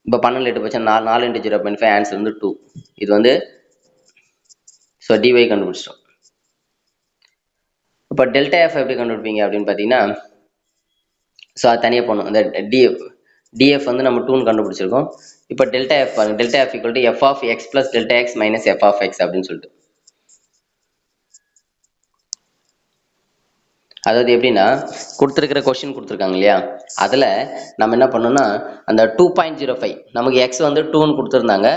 இப்போ 12 8 போச்சா 4, 4 இன்ட்டு 0.5, ஆன்சர் வந்து 2. இது வந்து ஸோ டிஒய் கண்டுபிடிச்சிட்டோம். இப்போ டெல்டா எஃப் எப்படி கண்டுபிடிப்பீங்க அப்படின்னு பார்த்தீங்கன்னா, ஸோ அது தனியாக போகணும். அந்த டிஎஃப் வந்து நம்ம 2ன்னு கண்டுபிடிச்சிருக்கோம். இப்போ டெல்டா எஃப் பாருங்க, delta F equal to F of X plus delta X minus F of X அப்படின்னு சொல்லிட்டு. அதாவது எப்படின்னா, கொடுத்துருக்கிற கொஸ்டின் கொடுத்துருக்காங்க இல்லையா, அதில் நம்ம என்ன பண்ணோம்னா, அந்த 2.05 நமக்கு எக்ஸ் வந்து 2ன்னு கொடுத்துருந்தாங்க,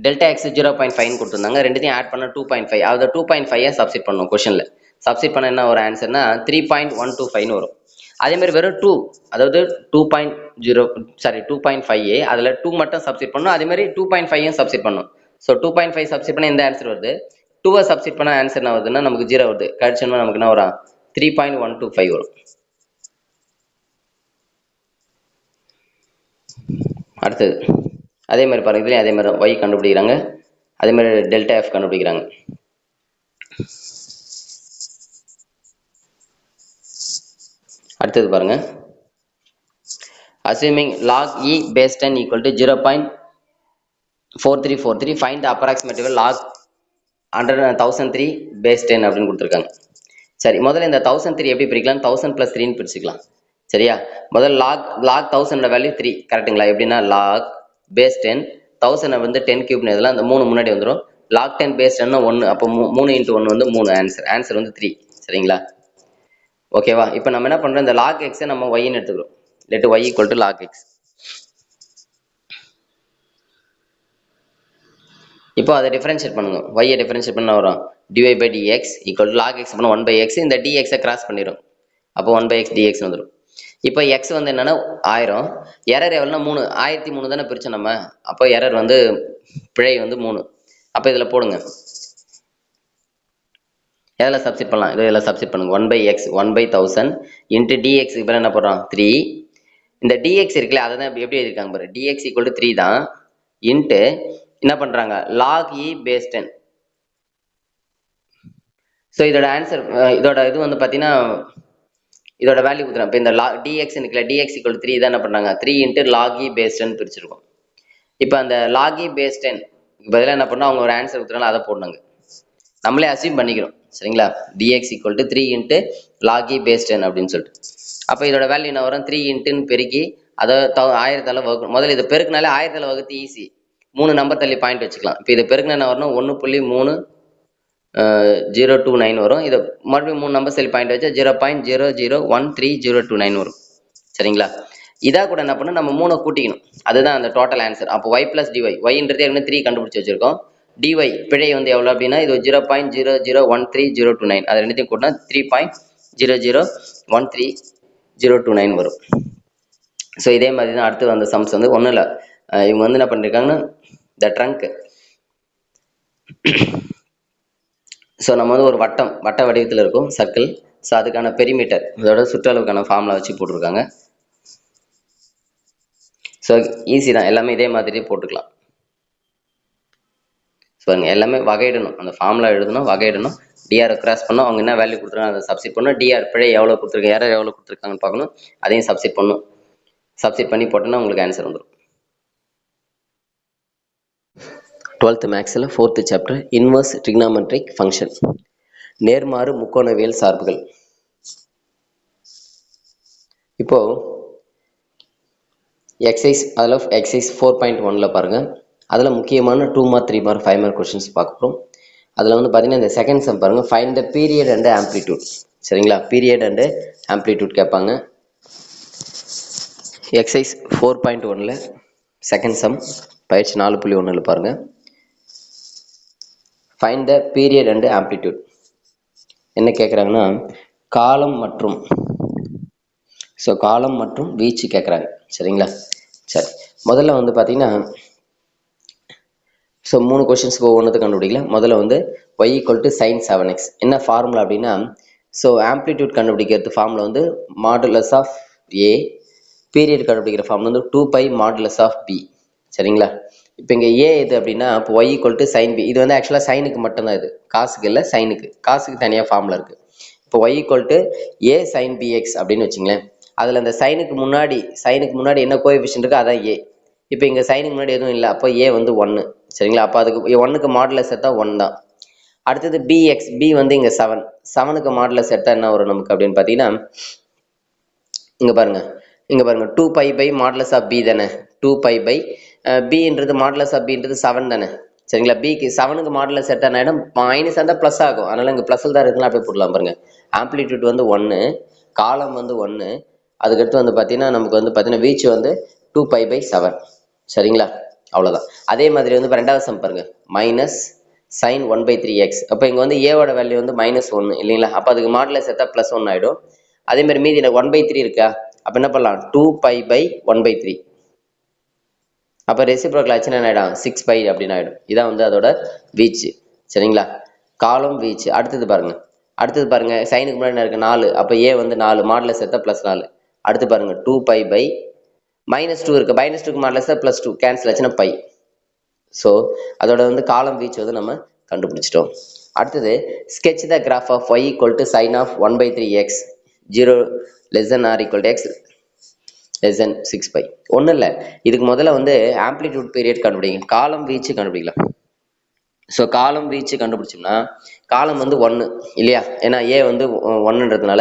டெல்டா எக்ஸ் 0.5 கொடுத்துருந்தாங்க, ரெண்டுத்தையும் ஆட் பண்ண 2.5. அதாவது 2.5 சப்ஸ்டிட் பண்ணணும். கொஸ்டினில் சப்ஸ்டிட் பண்ண என்ன ஒரு ஆன்சர்னா 3.125 வரும். அதே மாதிரி வெறும் 2, அதாவது 2.5 அதில் 2 மட்டும் சப்ஸ்டிட் பண்ணணும். அதே மாதிரி 2.5 சப்ஸ்டிட் பண்ணணும். ஸோ 2.5 சப்ஸ்டிட் பண்ண இந்த ஆன்சர் வருது. 2 சப்ஸ்டிட் பண்ண ஆன்சர் என்ன வருதுன்னா நமக்கு 0 வருது. கழிச்சோம்னா நமக்கு என்ன வரும், 3.125 வரும். அடுத்தது அதே மாதிரி பாருங்க, இதுலேயும் அதே மாதிரி ஒய் கண்டுபிடிக்கிறாங்க, அதே மாதிரி டெல்டா எஃப் கண்டுபிடிக்கிறாங்க. அடுத்தது பாருங்க, assuming log e base 10 equal to 0.4343, find the approximate log 1003 base 10 அப்படின்னு கொடுத்துருக்காங்க. சரி, முதல்ல இந்த 1003 எப்படி பிரிக்கலாம், 1000 + 3ன்னு பிரிச்சுக்கலாம். சரியா? முதல்ல log 1000 வேல்யூ 3. கரெக்டுங்களா? எப்படின்னா log base 10, 1000 வந்து 10 கியூப்னு இதெல்லாம் அந்த 3 முன்னாடி வந்துடும். log 10 base 10 1, அப்போ 3 × 1 வந்து 3, ஆன்சர் வந்து 3. சரிங்களா? ஓகேவா? இப்போ நம்ம என்ன பண்ணுறோம், இந்த log x நம்ம yன்னு எடுத்துக்கிறோம். let y equal to log x. இப்போ அதை டிஃபரன்ஷியேட் பண்ணுங்க. y டிஃபரன்ஷியேட் பண்ண வரும் dy by dx equal to log x பண்ண 1/x. இந்த dx கிராஸ் பண்ணிடும், அப்போ 1/x dx வந்துடும். இப்போ x வந்து என்னன்னா 1000, எரர் எவ்வளோனா 3, 1003 தானே பிரிச்சோம் நம்ம. அப்போ எரர் வந்து பிழை வந்து 3. அப்போ இதில் போடுங்க, எதில் சப்ஸ்டிட் பண்ணலாம், இதெல்லாம் சப்ஸ்டிட் பண்ணுங்க. 1/x 1/1000 இன்ட்டு dx இப்போ என்ன போடுறோம் 3. இந்த dx இருக்குல்ல, அதை தான் எப்படி எழுதியிருக்காங்க பாரு, dx equal to 3 தான், இன்ட்டு என்ன பண்ணுறாங்க log e base 10. ஸோ இதோட ஆன்சர், இதோட இது வந்து பார்த்தீங்கன்னா இதோட வேல்யூ கொடுத்துறேன். இப்போ இந்த dx இருக்குல்ல, dx equal to 3 தான் என்ன பண்ணுறாங்க 3 இன்ட்டு log e base 10 பிரிச்சிருக்கோம். இப்போ அந்த log e base 10 பதிலாக என்ன பண்ணோம், அவங்க ஒரு ஆன்சர் கொடுத்துறாங்க, அதை போடணுங்க. நம்மளே அசீவ் பண்ணிக்கிறோம். சரிங்களா? dx equal to 3 into log e base 10 அப்படின்னு சொல்லிட்டு. அப்போ இதோட வேல்யூ என்ன வரும், 3 இன்ட்டுன்னு பெருக்கி அதை 1000ஆல் வகுக்கணும். முதல்ல இதை பெருக்குனாலே 1000ஆல் வகுத்து ஈஸி, 3 நம்பர் தள்ளி பாயிண்ட் வச்சுக்கலாம். இப்போ இதை பெருக்குனா என்ன வரணும், 1.3029 வரும். இதை மறுபடியும் 3 நம்பர் தள்ளி பாயிண்ட் வச்சா 0.00133029 வரும். சரிங்களா? இதா கூட என்ன பண்ணணும், நம்ம 3 கூட்டிக்கணும், அதுதான் அந்த டோட்டல் ஆன்சர். அப்போ y + dy, yன்றது ஏற்கனவே 3 கண்டுபிடிச்சி வச்சிருக்கோம். dy பிழை வந்து எவ்வளோ அப்படின்னா இது 0.00133029, அது ரெண்டுத்தையும் கூட்டினா 3.00133029 வரும். ஸோ இதே மாதிரி தான் அடுத்து வந்த சம்ஸ் வந்து ஒன்றும் இல்லை, இவங்க வந்து என்ன பண்ணியிருக்காங்கன்னா த ட்ரங்க். ஸோ நம்ம வந்து ஒரு வட்ட வடிவத்தில் இருக்கும் சர்க்கிள். ஸோ அதுக்கான பெரிமீட்டர், இதோட சுற்றளவுக்கான ஃபார்முலா வச்சு போட்டிருக்காங்க. ஸோ ஈஸி தான், எல்லாமே இதே மாதிரி போட்டுக்கலாம். ஸோ எல்லாமே வகையிடணும், அந்த ஃபார்முலா எழுதணும், வகையிடணும், டிஆர் கிராஸ் பண்ணணும், அவங்க என்ன வேல்யூ கொடுத்துருக்காங்க அதை சப்ஸ்டிட் பண்ணணும், டிஆர் பிழை எவ்வளோ கொடுத்துருக்காங்க, எரர் எவ்வளோ கொடுத்துருக்காங்கன்னு பார்க்கணும், அதையும் சப்ஸ்டிட் பண்ணணும். சப்ஸ்டிட் பண்ணி போட்டோன்னா உங்களுக்கு ஆன்சர் வந்துடும். 12th மேக்ஸில் 4th chapter inverse trigonometric function, நேர்மாறு முக்கோணவியல் சார்புகள். இப்போ எக்ஸைஸ் அதில் எக்ஸைஸ் 4.1ல் பாருங்கள், அதில் முக்கியமான 2 மார்க் 3 மார்க் 5 மார்க் கொஷின்ஸ் பார்க்க போகிறோம். அதில் வந்து பார்த்தீங்கன்னா இந்த செகண்ட் சம் பாருங்கள், find the period and amplitude. சரிங்களா, பீரியட் அண்டு ஆம்ப்ளிடியூட் கேட்பாங்க. எக்ஸைஸ் 4.1ல் செகண்ட் சம் பயிற்சி 4.1ல் பாருங்கள், find the period and amplitude. என்ன கேட்குறாங்கன்னா காலம் மற்றும் காலம் மற்றும் வீச்சு கேட்குறாங்க. சரிங்களா, சரி முதல்ல வந்து பார்த்தீங்கன்னா 3 கொஷின்ஸ்க்கு ஒவ்வொன்றுத்து கண்டுபிடிக்கல. முதல்ல வந்து y = sin 7x. என்ன ஃபார்முலா அப்படின்னா, ஆம்ப்ளிடியூட் கண்டுபிடிக்கிறது ஃபார்முலா வந்து மாடுலஸ் ஆஃப் a, பீரியட் கண்டுபிடிக்கிற ஃபார்முலா வந்து 2π மாடுலஸ் ஆஃப் b. சரிங்களா, இப்போ இங்கே a இது அப்படின்னா இப்போ y = sin b. இது வந்து ஆக்சுவலாக சைனுக்கு மட்டும்தான், இது காசுக்கு இல்லை, சைனுக்கு. காசுக்கு தனியாக ஃபார்முலா இருக்குது. இப்போ y = a sin bx அப்படின்னு வச்சுங்களேன். அதில் அந்த சைனுக்கு முன்னாடி என்ன கோஎஃபிஷியன்ட் இருக்கோ அதான் a. இப்போ இங்கே சைனுக்கு முன்னாடி எதுவும் இல்லை, அப்போ a வந்து 1. சரிங்களா, அப்போ அதுக்கு 1க்கு மாடுலஸ் எடுத்தால் 1 தான். அடுத்தது bx, b வந்து இங்கே 7. 7க்கு மாடுலஸ் எடுத்தால் என்ன வரும் நமக்கு அப்படின்னு பார்த்தீங்கன்னா, இங்கே பாருங்க 2π மாடுலஸ் ஆஃப் b தானே. 2π bன்றது மாடுலஸ் ஆஃப் bன்றது 7 தானே. சரிங்களா, பிக்கு 7க்கு மாடுலஸ் எடுத்தால் என்ன ஆகிடும், மைனஸ் இருந்தால் ப்ளஸ் ஆகும். அதனால் இங்கே ப்ளஸ்ஸில் தான் இருக்குதுன்னா அப்படியே போடலாம் பாருங்க. ஆம்ப்ளிடியூட் வந்து 1, காலம் வந்து 1, அதுக்கடுத்து வந்து பார்த்தீங்கன்னா நமக்கு வந்து பார்த்தீங்கன்னா வீச்சு வந்து 2π/7. சரிங்களா, அவ்வளோதான். அதே மாதிரி வந்து இப்போ ரெண்டாவது சம் பாருங்க, மைனஸ் sin 1/3x. அப்போ இங்கே வந்து ஏவோட வேல்யூ வந்து -1 இல்லைங்களா, அப்போ அதுக்கு மாடுலஸ் எடுத்தா +1 ஆகிடும். அதே மாதிரி மீதி 1/3 இருக்கா, அப்போ என்ன பண்ணலாம், 2π/1/3. அப்போ ரெசிப்ரோக்கல் ஆச்சுன்னா என்ன ஆகிடும், 6π அப்படின்னு ஆகிடும். இதான் வந்து அதோட வீச்சு. சரிங்களா, காலம் வீச்சு. அடுத்தது பாருங்க சைனுக்கு முன்னாடி என்ன இருக்குது, 4. அப்போ ஏ வந்து 4, மாடுலஸ் எடுத்தா +4. அடுத்து பாருங்க 2π -2 இருக்குது, -2க்கு மாடுலஸ் +2 கேன்சல் ஆச்சுன்னா π. ஸோ அதோட வந்து காலம் வீச்சு வந்து நம்ம கண்டுபிடிச்சிட்டோம். அடுத்தது sketch the graph of y = sin of 1/3x 0 less than or equal to x less than 6π. ஒன்றும் இல்லை, இதுக்கு முதல்ல வந்து ஆம்ப்ளிடியூட் பீரியட் கண்டுபிடிங்க, காலம் வீச்சு கண்டுபிடிக்கலாம். ஸோ காலம் வீச்சு கண்டுபிடிச்சோம்னா காலம் வந்து 1 இல்லையா, ஏன்னா ஏ வந்து 1ன்றதுனால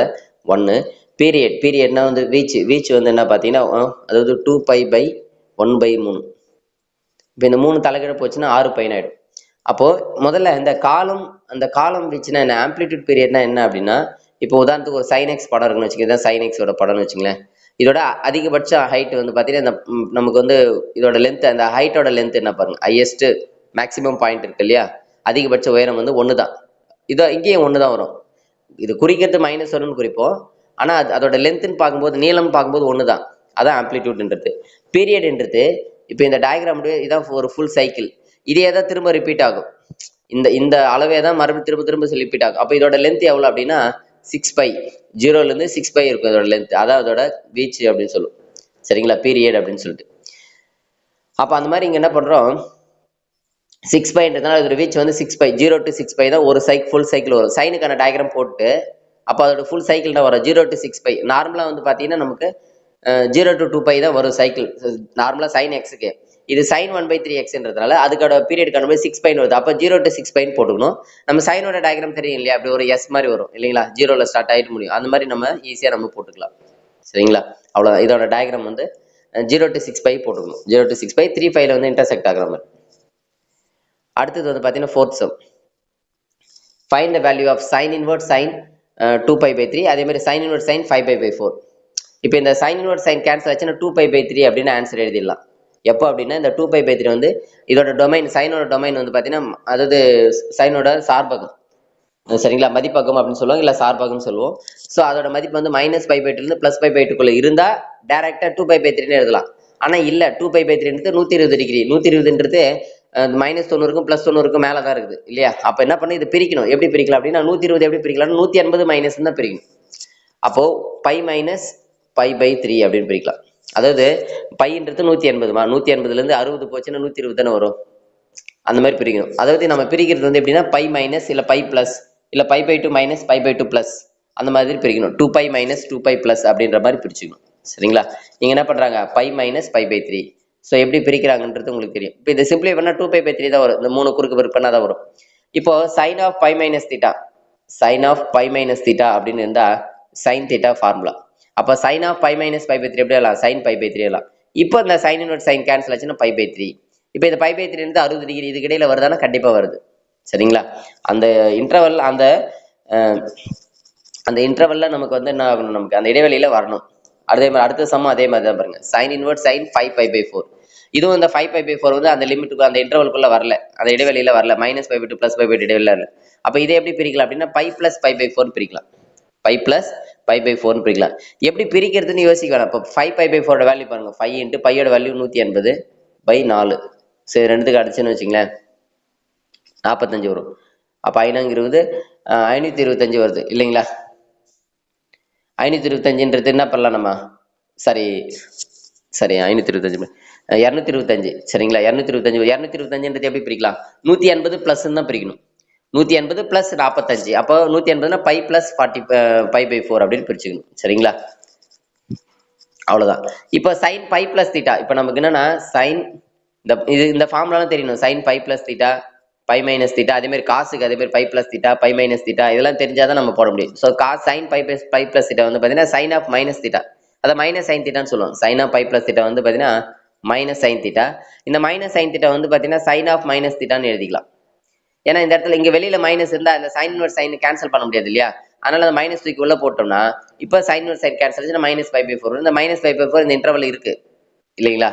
1. பீரியட்னா வந்து வீச்சு வந்து என்ன பார்த்தீங்கன்னா அதாவது 2π/1/3. இப்போ இந்த 3 தலைகீழ போச்சுன்னா 6π ஆகிடும். அப்போது முதல்ல அந்த காலம் வீச்சுன்னா என்ன, ஆம்ப்ளிடியூட் பீரியட்னா என்ன அப்படின்னா, இப்போ உதாரணத்துக்கு ஒரு sin x படம் இருக்குன்னு வச்சுக்கோங்க, இதான் sin x ஓட படம்னு வச்சுங்களேன். இதோட அதிகபட்ச ஹைட் வந்து பார்த்தீங்கன்னா இந்த நமக்கு வந்து இதோட லென்த், அந்த ஹைட்டோட லென்த் என்ன பாருங்க, ஹையஸ்ட் மேக்ஸிமம் பாயிண்ட் இருக்கு இல்லையா, அதிகபட்ச உயரம் வந்து 1 தான். இதோ இங்கேயும் 1 தான் வரும். இது குறிக்கிறது -1ன்னு குறிப்போம், ஆனால் அதோட லென்த்துன்னு பார்க்கும்போது, நீளம்னு பார்க்கும்போது 1 தான். அதான் ஆம்ப்ளிடியூட்ன்றது. பீரியட்ன்றது இப்போ இந்த டயக்ராம் இதான் ஒரு ஃபுல் சைக்கிள், இதே தான் திரும்ப ரிப்பீட் ஆகும். இந்த அளவே தான் மறுபடியும் திரும்ப ரிப்பீட் ஆகும். அப்போ இதோட லென்த் எவ்வளோ அப்படின்னா 6π, 0லேருந்து 6π இருக்கும் இதோட லென்த். அதான் அதோட வீச்சு அப்படின்னு சொல்லும். சரிங்களா, பீரியட் அப்படின்னு சொல்லிட்டு. அப்போ அந்த மாதிரி இங்கே என்ன பண்ணுறோம், 6πன்றதுனால அதோட வீச்சு வந்து 6π, 0 to 6π தான் ஒரு ஃபுல் சைக்கிள் வரும். சைனுக்கான டயக்ராம் போட்டு அப்போ அதோட ஃபுல் சைக்கிள் தான் வரும், 0 to 6π. நார்மலாக வந்து பார்த்தீங்கன்னா நமக்கு 0 to 2π தான் வரும் சைக்கிள் நார்மலாக sin xக்கு. இது sin 1/3xன்றதுனால அதுக்கோட பீரியட் கண்டுபிடி 6πன்னு வருது. அப்போ 0 to 6πன்னு போட்டுக்கணும். நம்ம சைனோட டயக்ராம் தெரியும் இல்லையா, அப்படி ஒரு எஸ் மாதிரி வரும் இல்லைங்களா, 0ல ஸ்டார்ட் ஆகிட்டு முடியும். அந்த மாதிரி நம்ம ஈஸியாக நம்ம போட்டுக்கலாம். சரிங்களா, அவ்வளோதான். இதோட டயக்ராம் வந்து 0 to 6π போட்டுக்கணும். 0 to 6π 3πல வந்து இன்டர்செக்ட் ஆகிற மாதிரி. அடுத்தது வந்து பார்த்தீங்கன்னா fourth sum, find the value of sin inverse sin 2π/3. அதே மாதிரி sin inverse sin 5π/4. இப்போ இந்த sin inverse sin கேன்சல் ஆச்சுன்னா 2π/3 அப்படின்னு ஆன்சர் எழுதிடலாம். எப்போ அப்படின்னா இந்த 2π/3 வந்து இதோட டொமைன், சைனோட டொமைன் வந்து பார்த்தீங்கன்னா அதாவது சைனோட சார்பகம். சரிங்களா, மதிப்பகம் அப்படின்னு சொல்லுவாங்க, இல்லை சார்பகம் சொல்லுவோம். ஸோ அதோட மதிப்பு வந்து -π/2லேருந்து +π/2க்குள்ள இருந்தால் டேரெக்டாக 2π/3ன்னு எழுதலாம். ஆனால் இல்லை, 2π/3ன்றது 120 டிகிரி. 120ன்றது -90க்கும் +90க்கும் மேலே தான் இருக்குது இல்லையா. அப்போ என்ன பண்ணி இது பிரிக்கணும், எப்படி பிரிக்கலாம் அப்படின்னா 120 எப்படி பிரிக்கலாம், 180 மைனஸ் தான் பிரிக்கணும். அப்போ π - π/3 அப்படின்னு பிரிக்கலாம். அதாவது பைன்றது 180மா, 180லேருந்து 60 போச்சுன்னா 120 தானே வரும். அந்த மாதிரி பிரிக்கணும். அதாவது நம்ம பிரிக்கிறது வந்து எப்படின்னா π மைனஸ் இல்லை π பிளஸ் இல்லை π/2 மைனஸ் π/2 பிளஸ் அந்த மாதிரி பிரிக்கணும். 2π - 2π பிளஸ் அப்படின்ற மாதிரி பிரிச்சுக்கணும். சரிங்களா, நீங்க என்ன பண்றாங்க, π - π/3. ஸோ எப்படி பிரிக்கிறாங்கன்றது உங்களுக்கு தெரியும். இப்போ இதை சிம்பிளை பண்ணால் 2π/3 தான் வரும். இந்த 3 குறுக்கு பெருக்கல் பண்ணால் தான் வரும். இப்போ sin of π - θ அப்படின்னு இருந்தா sin θ ஃபார்முலா. அப்போ sin of π - π/3 எப்படி எல்லாம் sin π/3 எல்லாம் இப்போ இந்த சைன் இன்வெர்ஸ் சைன் கேன்சல் ஆச்சுன்னா பை பை 3. இப்போ இந்த பை பை 3 இருந்து 60 டிகிரி இதுக்கு இடையில வருதானா கண்டிப்பா வருது. சரிங்களா? அந்த இன்டர்வல் அந்த இன்டர்வல்ல நமக்கு வந்து என்ன ஆகணும், நமக்கு அந்த இடைவெளியில வரணும். அதே மாதிரி அடுத்த சமம் அதே மாதிரி தான் பாருங்க. Sine inverse sine 5 pi by 4. இதுவும் இந்த 5 பை பை 4 வந்து அந்த லிமிட்டுக்கு அந்த இன்டர்வல்குள்ள வரல, அந்த இடைவெளியில வரல, minus pi by 2 plus pi by 2 இடைவெளியில வரல. அப்ப இதை எப்படி பிரிக்கலாம் அப்படின்னா பை பிளஸ் பை பை 4 பிரிக்கலாம். பை பிளஸ் பை பை 4 பிரிக்கலாம். எப்படி பிரிக்கிறதுன்னு யோசிக்க வேணாம். இப்போ 5 பை பை 4 வேல்யூ பாருங்க. 5 இன்ட்டு பையோட வேல்யூ 180 பை 4. சரி, ரெண்டுத்துக்கு அடிச்சுன்னு வச்சுங்களேன் 45 வரும். அப்ப 520 525 வருது இல்லைங்களா? 525ன்றது என்ன பண்ணலாம் நம்ம, சரி 525 225. சரிங்களா? 225 எப்படி பிரிக்கலாம்? 180 பிளஸ் தான் பிரிக்கணும். 180 பிளஸ் 45. அப்போ 180 பை பிளஸ் 40 பை பை 4 அப்படின்னு பிரிச்சுக்கணும். சரிங்களா? அவ்வளவுதான். இப்போ சைன் பை பிளஸ் தீட்டா, இப்போ நமக்கு என்னன்னா சைன் இந்த ஃபார்முலாலாம் தெரியணும். Sine pi plus theta, pi minus theta, அதே மாதிரி காசுக்கு அதே மாதிரி pi plus theta, pi minus theta, இதெல்லாம் தெரிஞ்சாதான் நம்ம போட முடியும். So cos sine pi plus theta வந்து பார்த்தீங்கன்னா சைன் ஆஃப் மைனஸ் தீட்டா, அதை மைனஸ் சைன் தீட்டான்னு சொல்லுவோம். Sine of pi plus theta வந்து பார்த்தீங்கன்னா மைனஸ் சைன் தீட்டா. இந்த மைனஸ் சைன் தீட்டா வந்து பார்த்தீங்கன்னா சைன் ஆஃப் மைனஸ் தீட்டான்னு எழுதிக்கலாம். ஏன்னா இந்த இடத்துல இங்க வெளியில மைனஸ் இருந்தா அந்த சைன் இன்வெர்ஸ் சைன் கேன்சல் பண்ண முடியாது இல்லையா? அதனால அந்த மைனஸ் தூக்கி உள்ள போட்டோம்னா இப்போ சைன் இன்வெர்ஸ் சைன் கேன்சல் ஆச்சுன்னா மைனஸ் பை பை 4. இந்த மைனஸ் பை பை 4 இந்த இன்டர்வல் இருக்கு இல்லைங்களா?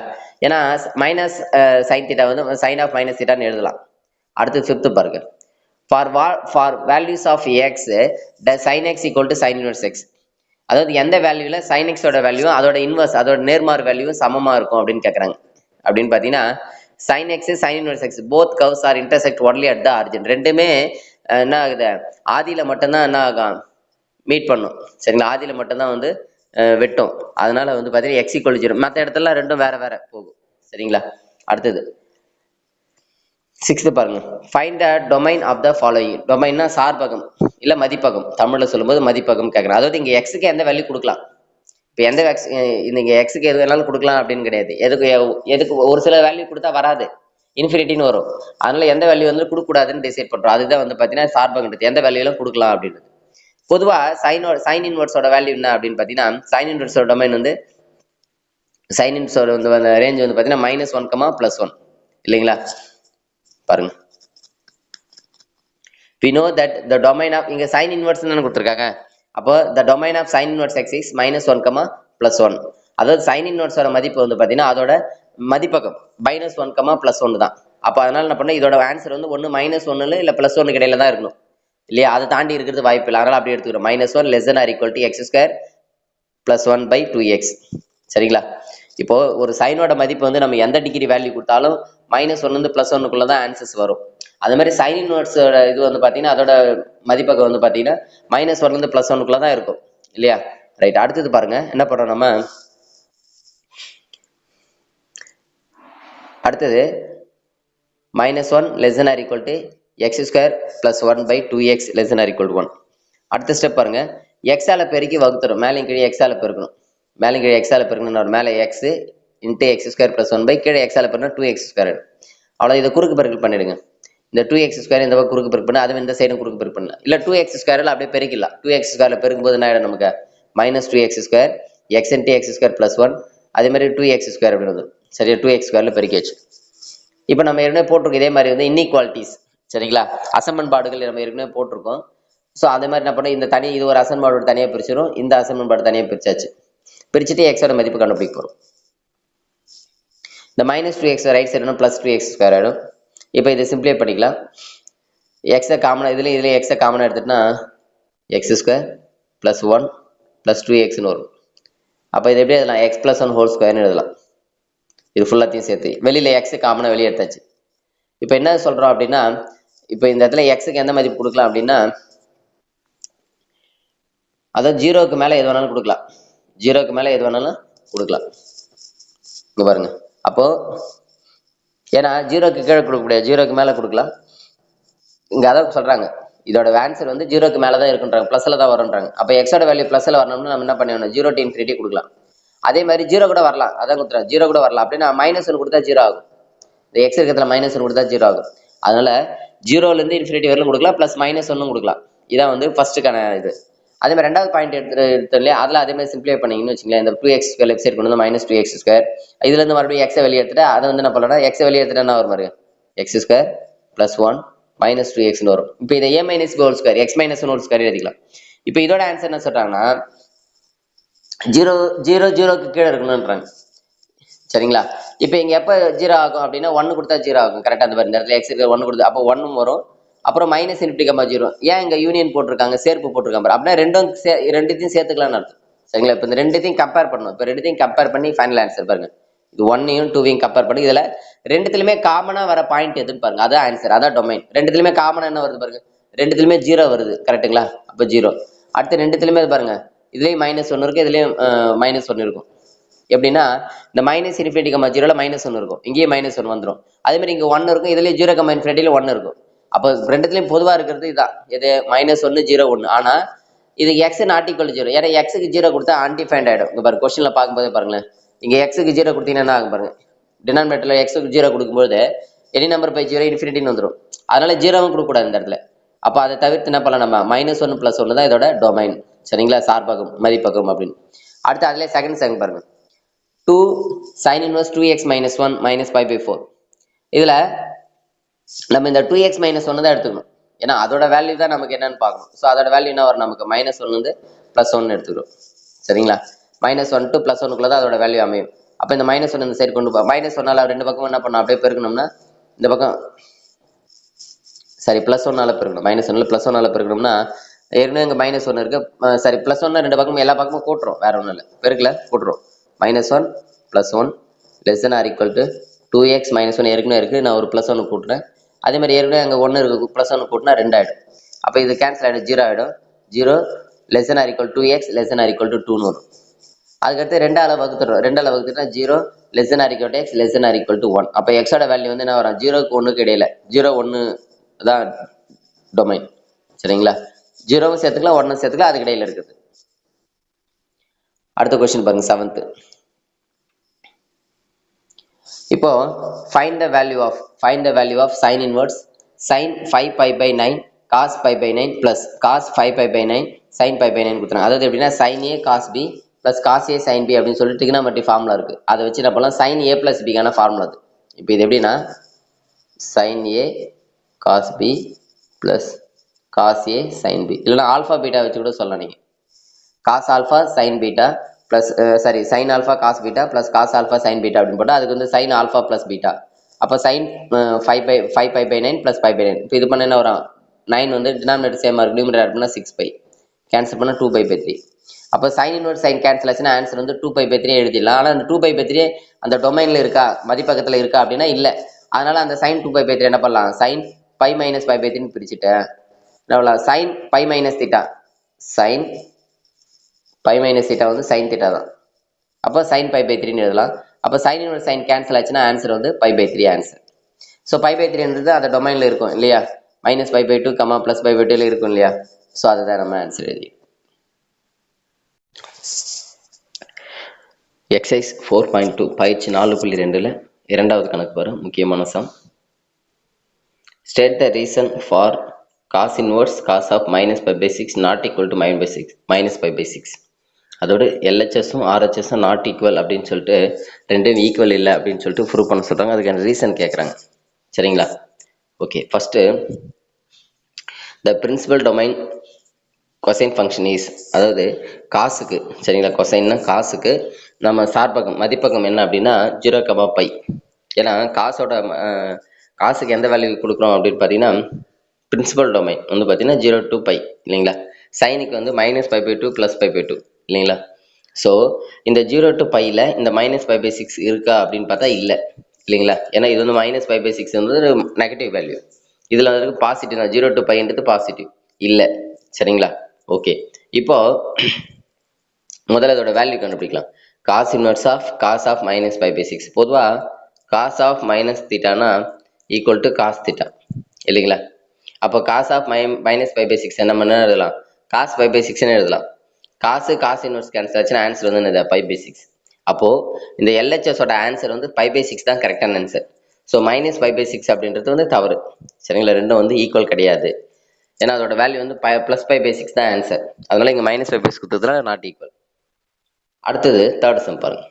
ஏன்னா மைனஸ் சைன் தீட்டா வந்து சைன் ஆஃப் மைனஸ் தீட்டான்னு எழுதலாம். அடுத்து 5th பாருங்க. For values of X sine X equal to sine inverse X. அதாவது எந்த வேல்யூல சைன் எக்ஸோட வேல்யூ அதோட இன்வெர்ஸ் அதோட நேர்மாறு வேல்யூவும் சமமா இருக்கும் அப்படின்னு கேட்கறாங்க. அப்படின்னு பாத்தீங்கன்னா sin x sin inverse x both curves are intersect only at the origin. ரெண்டுமே என்ன ஆகுது, ஆதியில மட்டும்தான் என்ன ஆகும், மீட் பண்ணும். சரிங்களா? ஆதியில மட்டும்தான் வந்து வெட்டும். அதனால வந்து பாத்தீங்கன்னா x equal to 0. மற்ற இடத்துல ரெண்டும் வேற வேற போகும். சரிங்களா? அடுத்தது 6th பாருங்க. Find the domain of the following. டொமைன்னா சார்பகம் இல்ல மதிப்பகம், தமிழ்ல சொல்லும்போது மதிப்பகம் கேட்கறேன். அதாவது இங்க எக்ஸுக்கு எந்த வேல்யூ கொடுக்கலாம், இப்போ எந்த நீங்க எக்ஸுக்கு எது வேணாலும் கொடுக்கலாம் அப்படின்னு கிடையாது. எதுக்கு ஒரு சில வேல்யூ கொடுத்தா வராது, இன்ஃபினிட்டின்னு வரும். அதனால எந்த வேல்யூ வந்து கொடுக்கூடாதுன்னு டிசைட் பண்றோம். அதுதான் வந்து பாத்தீங்கன்னா சார்பகன்றது, எந்த வேல்யூலாம் கொடுக்கலாம் அப்படின்னு. பொதுவா சைன் இன்வெர்ஸோட வேல்யூ என்ன அப்படின்னு பாத்தீங்கன்னா சைன் இன்வெர்ஸோட டொமைன் வந்து சைன் இன்வெர்ஸோட வந்து ரேஞ்ச் வந்து பாத்தீங்கன்னா -1, +1 இல்லைங்களா? பாருங்க. we know that the domain of இங்க sin inverse ன்னு கொடுத்திருக்காங்க. அப்போ the domain of sin inverse x is -1, +1. அதாவது sin inverse ஓட மதிப்பு வந்து பாத்தீங்கன்னா அதோட மதிப்பகம் -1, +1 தான். அப்போ அதனால என்ன பண்ண, இதோட ஆன்சர் வந்து ஒன்னு -1 இல்ல +1 இடையில தான் இருக்கணும் இல்லையா? அதை தாண்டி இருக்கிறது வாய்ப்பு இல்லை. அதனால அப்படி எடுத்துக்கிறோம். -1 <= x² +1 / 2x. சரிங்களா? இப்போ ஒரு சைனோட மதிப்பு வந்து நம்ம எந்த டிகிரி வேல்யூ கொடுத்தாலும் -1 இருந்து +1 தான் ஆன்சர்ஸ் வரும். அதே மாதிரி சைன் இன்வெர்ஸோட இது வந்து பாத்தீங்கன்னா அதோட மதிப்பகம் வந்து பாத்தீங்கன்னா -1 இருந்து +1 தான் இருக்கும் இல்லையா? ரைட். அடுத்தது பாருங்க என்ன பண்றோம் நம்ம, அடுத்தது -1 <= x² +1 / 2x <= 1. அடுத்த ஸ்டெப் பாருங்க. x ஆல பெருக்கி வகுத்துறோம். மேலையும் கீழே x ஆல பெருக்கணும். மேலையும் கீழே x ஆல பெருக்கணும். மேலே x × x² +1 கீழே x ஆல பெருக்கணும் 2x². அவ்வளோ இதை குறுக்கு பெருக்கல் பண்ணிடுங்க. இந்த 2x² இந்த பக்கம் குறுக்கு பெருக்கு பண்ண, அதுவும் இந்த சைடும் குறுக்கு பெருக்கு பண்ணலாம். இல்லை 2x² அப்படியே பெருக்கிடலாம். 2x² பெருக்கும்போது என்ன ஆயிடும் நமக்கு, -2x², x × x² +1 அதே மாதிரி 2x² அப்படின்னு வந்து சரியா 2x² பெருக்கியாச்சு. இப்போ நம்ம ஏற்கனவே போட்டிருக்கோம் இதே மாதிரி வந்து இன்இக்வாலிட்டிஸ். சரிங்களா? அசமன்பாடுகள் நம்ம ஏற்கனவே போட்டிருக்கோம். ஸோ அதே மாதிரி என்ன பண்ண, இந்த இது ஒரு அசன்பாடோட தனியாக பிரிச்சிடும், இந்த அசன்பாடு தனியாக பிரிச்சாச்சு. பிரிச்சுட்டு எக்ஸோட மதிப்பு கண்டுபிடிக்க போகிறோம். இந்த -2x ரைட் சைடு +2x² ஆகிடும். இப்போ இதை சிம்பிளை பண்ணிக்கலாம். எக்ஸை காமனாக இதில் எக்ஸை காமனாக எடுத்துட்டுனா x² +1 + 2xன்னு வரும். அப்போ இது எப்படி எழுதலாம், x + 1 2 எழுதலாம். இது ஃபுல்லாத்தையும் சேர்த்து வெளியில் எக்ஸு காமனாக வெளியே எடுத்தாச்சு. இப்போ என்ன சொல்கிறோம் அப்படின்னா, இப்போ இந்த இடத்துல எக்ஸுக்கு எந்த மதிப்பு கொடுக்கலாம் அப்படின்னா, அதாவது 0க்கு மேலே எது வேணாலும் கொடுக்கலாம். 0க்கு மேலே எது வேணாலும் கொடுக்கலாம். இங்கே பாருங்க. அப்போ ஏன்னா 0க்கு கீழே கொடுக்க முடியாது, 0க்கு மேலே கொடுக்கலாம். இங்கே அதான் சொல்கிறாங்க, இதோட ஆன்சர் வந்து 0க்கு மேலே தான் இருக்குன்றாங்க, ப்ளஸில் தான் வரும்ன்றாங்க. அப்போ எக்ஸோட வேல்யூ ப்ளஸில் வரணும்னு நம்ம என்ன பண்ணணும், 0 to ∞ கொடுக்கலாம். அதே மாதிரி 0 கூட வரலாம், அதான் கொடுத்துறேன் 0 கூட வரலாம். அப்படின்னா -1 கொடுத்தா 0 ஆகும். இந்த எக்ஸ் இருக்கிறதுல -1 கொடுத்தா 0 ஆகும். அதனால 0லேருந்து ∞ வரையிலும் கொடுக்கலாம், +-1 கொடுக்கலாம். இதான் வந்து ஃபர்ஸ்ட்டுக்கான இது. அதே மாதிரி ரெண்டாவது பாயிண்ட் எடுத்து இல்லையா, அதில் அதே மாதிரி சிம்பிளை பண்ணீங்கன்னு வச்சுங்களேன், இந்த 2x² லெஃப்ட் சைடு கொண்டு வந்து -2x², இதுலேருந்து மறுபடியும் எக்ஸை வெளியே எடுத்துட்டு அதை வந்து என்ன பண்ணலாம், எக்ஸை வெளியே எடுத்துட்டு என்ன வரும் பாருங்க, x² + 1 -2xன்னு வரும். இப்போ இதை a - b² x - 1² எழுதிக்கலாம். இப்போ இதோட ஆன்சர் என்ன சொல்றாங்கன்னா 0 0 0க்கு கீழே இருக்கணும்ன்றாங்க. சரிங்களா? இப்போ இங்க எப்போ 0 ஆகும் அப்படின்னா 1 கொடுத்தா 0 ஆகும். கரெக்டாக அந்த மாதிரி இந்த இடத்துல x 1 கொடுத்து அப்போ 1 வரும். அப்புறம் -∞, 0. ஏன் இங்க யூனியன் போட்டிருக்காங்க, சேர்ப்பு போட்டிருக்காங்க அப்படின்னா ரெண்டுத்தையும் சேர்த்துக்கலாம்னு அர்த்தம். சரிங்களா? இப்போ இந்த ரெண்டுத்தையும் கம்பேர் பண்ணணும். இப்போ ரெண்டுத்தையும் கம்பேர் பண்ணி ஃபைனல் ஆன்சர் பாருங்க. இது 1ஐயும் 2ஐயும் கம்பேர் பண்ணி இதுல ரெண்டுத்துலயுமே காமனா வர பாயிண்ட் எதுன்னு பாருங்க. அதான் ஆன்சர், அதான் டொமைன். ரெண்டுத்துலயுமே காமனா என்ன வருது பாருங்க, ரெண்டுத்துலயுமே 0 வருது. கரெக்டுங்களா? அப்போ 0. அடுத்து ரெண்டுத்துலயுமே பாருங்க, இதுலயும் -1 இருக்கு, இதுலயும் -1 இருக்கும். எப்படின்னா இந்த -∞, 0ல -1 இருக்கும், இங்கேயும் -1 வந்துடும். அதே மாதிரி இங்க 1 இருக்கும், இதுலயும் 0,∞ 1 இருக்கும். அப்போ ரெண்டுத்துலயும் பொதுவா இருக்கிறது இதான், இது -1 0 1. ஆனா இது x ≠ 0. ஏன்னா x-க்கு 0 கொடுத்தா அன்டிஃபைன்ட் ஆயிடும். இங்க பாருங்க, கொஸ்டின்ல பார்க்கும்போதே பாருங்களேன், இங்க x-க்கு 0 கொடுத்தீங்கன்னா என்ன ஆகும் பாருங்க, டினாமினேட்டர்ல x-க்கு 0 கொடுக்கும்போது எனி நம்பர் பை 0 இன்ஃபினிட்டின்னு வந்துடும். அதனால 0வும் கொடுக்கக்கூடாது இந்த இடத்துல. அப்போ அதை தவிர்த்து என்ன பண்ணலாம், நம்ம -1 + 1 தான் இதோட டொமைன். சரிங்களா? சார்பகம் மதிப்பகம் அப்படின்னு. அடுத்து அதுல செகண்ட் பாருங்க, 2 sin inverse 2x - 1 -π/4. இதுல நம்ம இந்த 2x - 1 தான் எடுத்துக்கணும். ஏன்னா அதோட வேல்யூ தான் நமக்கு என்னன்னு பார்க்கணும். ஸோ அதோட வேல்யூ என்ன வரும், நமக்கு -1 வந்து +1 எடுத்துக்கிறோம். சரிங்களா? -1 to +1 தான் அதோட வேல்யூ அமையும். அப்போ இந்த -1 இந்த சைடு கொண்டு -1ஆல ரெண்டு பக்கம் என்ன பண்ணணும், அப்படியே பெருக்கணும்னா இந்த பக்கம் சரி +1ஆல பெருக்கணும். -1ல +1ஆல பெருக்கணும்னா ஏற்கனவே இங்க -1 இருக்கு. சரி +1 ரெண்டு பக்கமும் எல்லா பக்கமும் கூட்டுறோம், வேற ஒன்றும் இல்லை, பெருக்கல கூட்டுறோம். -1 + 1 <= 2x - 1 ஏற்கனவே இருக்கு, நான் ஒரு +1 கூட்டுறேன். அதே மாதிரி ஏற்கனவே அங்கே 1 இருக்கு, +1 கூட்டினா 2 ஆயிடும். அப்போ இது கேன்சல் ஆகிடும், 0 ஆகிடும். 0 <= 2x <= 2ன்னு வரும். அதுக்கடுத்து 2ஆல வகுத்துறோம், 2ஆல வகுத்துட்டா 0 <= x <= 1. அப்போ எக்ஸோட வேல்யூ வந்து என்ன வரும், 0க்கு 1க்கு இடையில 0 1 தான் டொமைன். சரிங்களா? 0வும் சேர்த்துக்கலாம் 1ம் சேர்த்துக்கலாம், அதுக்கு இடையில இருக்குது. அடுத்த கொஸ்டின் பாருங்க, 7th. இப்போ find the value of sin inverse sin 5π/9 cos π/9 plus cos 5π/9 sin π/9 கொடுத்துறாங்க. அதாவது எப்படின்னா sin a cos b plus cos a sin b அப்படின்னு சொல்லிட்டு trigonometry ஃபார்முலா இருக்கு. அதை வச்சு என்ன பண்ணலாம், sin a plus b கான ஃபார்முலா அது. இப்போ இது எப்படின்னா sin a cos b plus cos a sin b, இல்லைன்னா ஆல்ஃபா பீட்டா வச்சு கூட சொல்லலாம் நீங்க. cos alpha sin beta plus sin alpha cos beta plus cos alpha sin beta அப்படின்னு போட்டால் அதுக்கு வந்து sin alpha plus beta. அப்போ sin 5π/9 plus 5/9. இப்போ இது பண்ண என்ன வரும், 9 வந்து டினாமினேட்டர் சேமாக இருக்கு, நியூமரேட்டர் ஆட் பண்ணால் 6π, கேன்சல் பண்ணால் 2π/3. அப்போ sin inverse sin கேன்சல் ஆச்சுன்னா ஆன்சர் வந்து 2π/3 எழுதிடலாம். ஆனால் அந்த 2π/3 அந்த டொமைனில் இருக்கா, மதிப்பகத்தில் இருக்கா அப்படின்னா இல்லை. அதனால அந்த sin 2π/3 என்ன பண்ணலாம், sin π - π/3ன்னு பிரிச்சுட்டேன். என்ன sin π - θ, sin π - θ வந்து sin θ தான். அப்போ sin π/3ன்னு எழுதலாம். அப்போ sin inverse sin கேன்சல் ஆச்சுன்னா ஆன்சர் வந்து π/3 ஆன்சர். ஸோ π/3ன்றது அந்த டொமைனில் இருக்கும் இல்லையா, -π/2 +π/2 இருக்கும் இல்லையா. ஸோ அதுதான் நம்ம ஆன்சர் எழுதி. எக்ஸைஸ் 4.2 பயிற்சி 4.2ல இரண்டாவது கணக்கு வரும், முக்கியமான sum. State the reason for cos inverse cos of -π/6 not equal to -π/6. அதோட LHSம் RHSம் நாட் ஈக்குவல் அப்படின்னு சொல்லிட்டு ரெண்டும் ஈக்குவல் இல்லை அப்படின்னு சொல்லிட்டு ப்ரூவ் பண்ண சொல்கிறாங்க. அதுக்கான ரீசன் கேட்குறாங்க. சரிங்களா? Okay, first the principal domain cosine function is, அதாவது காசுக்கு, சரிங்களா, கொசைன்னா காசுக்கு நம்ம சார்பகம் மதிப்பகம் என்ன அப்படின்னா 0,π. ஏன்னா காசுக்கு எந்த வேல்யூ கொடுக்குறோம் அப்படின்னு பார்த்தீங்கன்னா பிரின்சிபல் டொமைன் வந்து பார்த்தீங்கன்னா 0 to π இல்லைங்களா. சைனுக்கு வந்து -π/2 +π/2 இல்லைங்களா. ஸோ இந்த 0 to πல இந்த -π/6 இருக்கா அப்படின்னு பார்த்தா இல்லை இல்லைங்களா. ஏன்னா இது வந்து -π/6 வந்து நெகட்டிவ் வேல்யூ, இதில் வந்து பாசிட்டிவ் தான், 0 to πன்றது பாசிட்டிவ் இல்லை. சரிங்களா? ஓகே, இப்போ முதல்ல இதோட வேல்யூ கண்டுபிடிக்கலாம். cos inverse of cos of -π/6. பொதுவாக cos of -θனா ஈக்குவல் டு cos θ இல்லைங்களா. அப்போ cos of -π/6 என்ன பண்ண எழுதலாம், cos π/6ன்னு எழுதலாம். cos இன்வெர்ஸ் கேன்சல் ஆச்சுன்னா ஆன்சர் வந்து என்னது, π/6. அப்போ இந்த LHSோட ஆன்சர் வந்து π/6 தான் கரெக்டான ஆன்சர். ஸோ -π/6 அப்படின்றது வந்து தவறு. சரிங்களா, ரெண்டும் வந்து ஈக்குவல் கிடையாது. ஏன்னா அதோட வேல்யூ வந்து ப்ளஸ் 5/6 தான் ஆன்சர். அதனால இங்கே -5/6 கொடுத்ததுனால நாட் ஈக்குவல். அடுத்தது தேர்ட் சம் பாருங்க.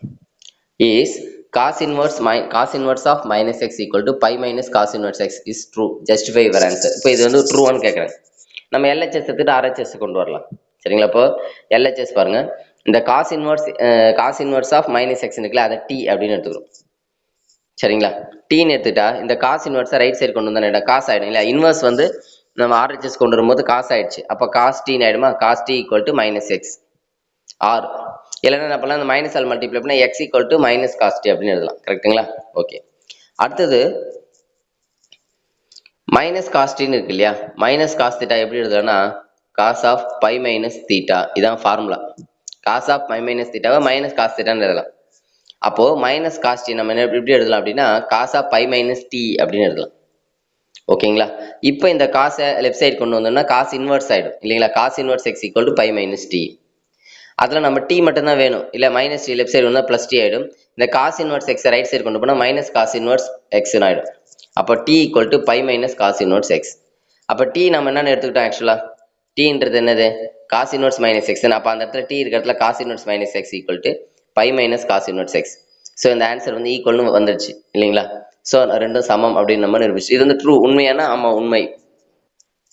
Is cos inverse of minus x equal to pi minus cos inverse x is true. Justify your answer. இப்போ இது வந்து ட்ரூவான்னு கேட்குறாங்க. நம்ம LHS எடுத்துட்டு RHS கொண்டு வரலாம். சரிங்களா? இப்போ LHS பாருங்க. இந்த cos inverse of minus x இருக்குல்ல, அதை t அப்படின்னு எடுத்துக்கிறோம். சரிங்களா? டீன்னு எடுத்துட்டா இந்த காஸ் இன்வெர்ஸை ரைட் சைடு கொண்டு வந்தா காசு ஆயிடும் இல்லையா? இன்வெர்ஸ் வந்து நம்ம ஆர்ஹெச்எஸ் கொண்டு வரும்போது காசு ஆயிடுச்சு. அப்போ காஸ் டீன்னு ஆயிடுமா? Cos D equal to -x or இல்லைன்னா என்ன பண்ணலாம், அந்த மைனஸ் ஆல் மல்டிப்ளை பண்ணால் x equal to minus cos t அப்படின்னு எழுதலாம். கரெக்டுங்களா? ஓகே. அடுத்தது மைனஸ் காஸ் டின்னு இருக்கு இல்லையா? மைனஸ் காஸ் தீட்டா எப்படி எழுதலாம்னா cos of pi minus theta. இதான் formula. Cos of pi minus தீட்டாவை மைனஸ் காஸ் தீட்டான்னு எழுதலாம். அப்போ மைனஸ் காஸ் டி நம்ம எப்படி எழுதலாம் அப்படின்னா cos of pi minus T அப்படின்னு எழுதலாம். ஓகேங்களா? இப்போ இந்த காசை லெஃப்ட் சைடு கொண்டு வந்தோம்னா காஸ் இன்வெர்ஸ் ஆயிடும் இல்லைங்களா? Cos inverse x equal to pi minus t. அதில் நம்ம டி மட்டும் தான் வேணும் இல்லை, மைனஸ் டி லெஃப்ட் சைடு வந்தால் ப்ளஸ் டி ஆயிடும். இந்த cos inverse x right side கொண்டு போனால் மைனஸ் காஸ் இன்வெர்ஸ் எக்ஸ்னு ஆயிடும். அப்போ t equal to pi minus cos inverse x. அப்போ டி நம்ம என்னென்னு எடுத்துக்கிட்டோம் ஆக்சுவலாக? டீன்றது என்னது? Cos inverse minus x. அப்போ அந்த இடத்துல டி இருக்கிற இடத்துல cos inverse minus X equal to pi minus cos inverse x. So இந்த ஆன்சர் வந்து ஈக்குவல்னு வந்துடுச்சு இல்லைங்களா? ஸோ ரெண்டும் சமம் அப்படின்னு நம்ம நிரூபிச்சு. இது வந்து ட்ரூ, உண்மையானா ஆமாம் உண்மை.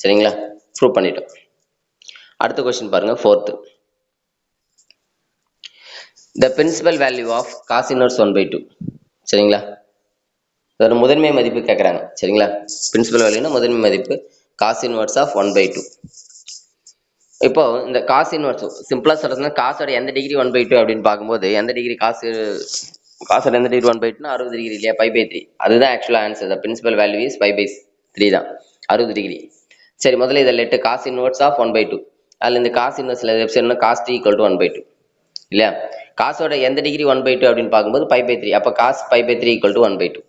சரிங்களா? ப்ரூவ் பண்ணிட்டோம். அடுத்த கொஸ்டின் பாருங்க, fourth. The principal value of cos inverse 1/2. சரிங்களா? அதோட முதன்மை மதிப்பு கேட்குறாங்க. சரிங்களா? பிரின்சிபல் வேல்யூனா முதன்மை மதிப்பு காஸ் இன்வெர்ஸ் ஆஃப் 1/2. இப்போ இந்த காஸ் இன்வெர்ஸ் சிம்பிளா சொல்றதுன்னா காசோட எந்த டிகிரி 1/2 அப்படின்னு பார்க்கும்போது எந்த டிகிரி காசோட எந்த டிகிரி 1/2னா 60 டிகிரி இல்லையா? π/3. அதுதான் ஆக்சுவலா answer. The principal value is π/3 தான், 60 டிகிரி. சரி, முதல்ல இதை லெட்டு காஸ் இன்வெர்ஸ் ஆஃப் 1/2. அதில் இந்த காஸ் இன்வெர்ஸ்ல வெப்சைட்னா காஸ் டி ஈக்குவல் டு 1/2 இல்லையா? காசோட எந்த டிகிரி 1/2 அப்படின்னு பார்க்கும்போது π/3. அப்போ காஸ் π/3 ஈக்குவல் டு 1/2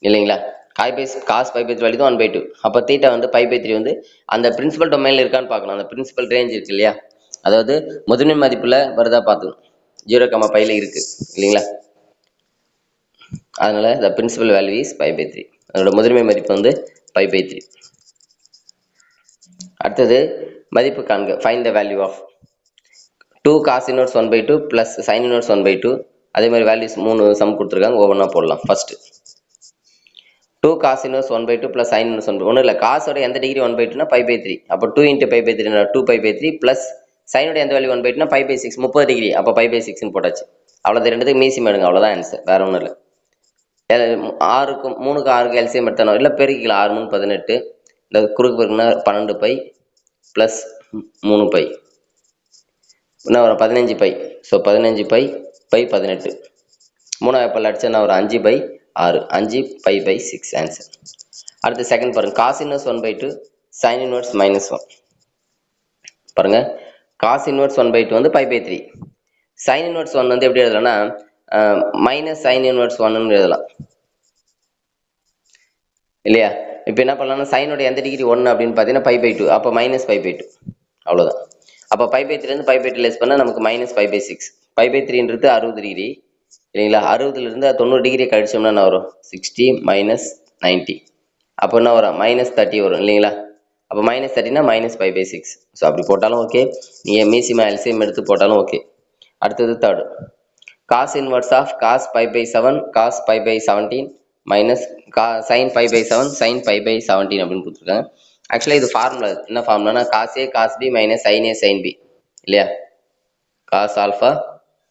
இல்லைங்களா? காஸ் π/3 வேல்யூ தான் 1/2. அப்போ தீட்டா வந்து π/3 வந்து அந்த பிரின்சிபல் டொமைன்ல இருக்கான்னு பார்க்கணும். அந்த பிரின்சிபல் ரேஞ்ச் இருக்கு இல்லையா? அதாவது முதன்மை மதிப்புல வருதா பார்த்துக்கணும். 0,πல இருக்கு இல்லைங்களா? அதனால the principal value is π/3. அதோட முதன்மை மதிப்பு வந்து π/3. அடுத்தது மதிப்பு காண்க. find the value of 2 cos inverse 1/2 plus sin inverse 1/2. அதே மாதிரி வேல்யூஸ் 3 சம் கொடுத்துருக்காங்க, ஒவ்வொன்றா போடலாம். First 2 cos inverse 1/2 plus sin inverse 1/2. ஒன்றும் இல்லை, காசோட எந்த டிகிரி 1/2னா π/3. அப்போ 2 × π/3 2π/3 பிளஸ் சைனோட எந்த வேல்யூ 1/2னா π/6, 30 டிகிரி. அப்போ π/6ன்னு போட்டாச்சு. அவ்வளோதான், ரெண்டுத்துக்கு மீசியம் எடுங்க, அவ்வளோதான் ஆன்சர், வேற ஒன்றும் இல்லை. 3க்கு 6க்கு எல்சிஎம் எடுத்தானோ இல்லை பெருக்கிக்கலாம். 6 3 18. இந்த குறுக்கு பெருக்குன்னா 12π ப்ளஸ் 3π என்ன வரும்? 15π. So 15π by 18. 3 பல்ல அடிச்சா ஒரு 5/6, 5π/6 ஆன்சர். அடுத்து செகண்ட் பாருங்க, காஸ் இன்வெர்ஸ் 1/2 சைன் இன்வெர்ஸ் -1. பாருங்க, காஸ் இன்வெர்ஸ் 1/2 வந்து π/3. சைன் இன்வெர்ஸ் 1 வந்து எப்படி எழுதலாம்னா மைனஸ் சைன் இன்வெர்ஸ் 1ன்னு எழுதலாம் இல்லையா? இப்போ என்ன பண்ணலாம்னா சைனோட எந்த டிகிரி 1 அப்படின்னு பார்த்தீங்கன்னா π/2. அப்போ -π/2 அவ்வளோதான். அப்போ π/3 இருந்து π/2 லெஸ் பண்ணால் நமக்கு -π/6. π/3ன்றது 60 டிகிரி இல்லைங்களா? 60லேருந்து 90 டிகிரியை கழிச்சோம்னா என்ன வரும்? 60 - 90. அப்போ என்ன வரும்? -30 வரும் இல்லைங்களா? அப்போ -30னா -π/6. ஸோ அப்படி போட்டாலும் ஓகே, நீங்கள் மீசிமா எல்சிஎம் எடுத்து போட்டாலும் ஓகே. அடுத்தது third, cos inverse of cos π/7 cos π/17 minus sine π/7 sine π/17 அப்படின்னு கொடுத்துருக்காங்க. ஆக்சுவலாக இது ஃபார்முலா. என்ன ஃபார்முலானா cos A cos B minus sine A sine B இல்லையா? Cos alpha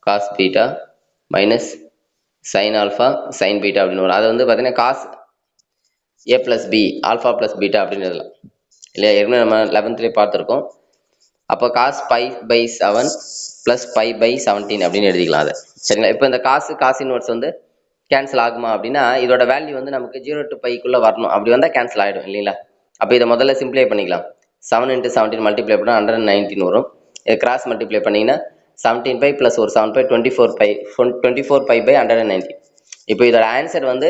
cos beta minus sine alpha sine beta அப்படின்னு வரும். அது வந்து பார்த்தீங்கன்னா cos A plus B alpha plus beta அப்படின்னு எழுதலாம் இல்லையா? ஏற்கனவே நம்ம 11th பார்த்துருக்கோம். அப்போ காஸ் π/7 ப்ளஸ் π/17 அப்படின்னு எழுதிக்கலாம் அதை. சரிங்களா? இப்போ இந்த காஸ் இன்வெர்ஸ் வந்து கேன்சல் ஆகுமா அப்படின்னா இதோட வேல்யூ வந்து நமக்கு 0 to πக்குள்ளே வரணும். அப்படி வந்தால் கேன்சல் ஆகிடும் இல்லைங்களா? அப்போ இதை முதல்ல சிம்பிளை பண்ணிக்கலாம். 7 × 17 மல்டிப்ளை பண்ணால் 119 வரும். இதை கிராஸ் மல்டிப்ளை பண்ணிங்கன்னா 17π ப்ளஸ் ஒரு 7π 24π/190. இப்போ இதோட ஆன்சர் வந்து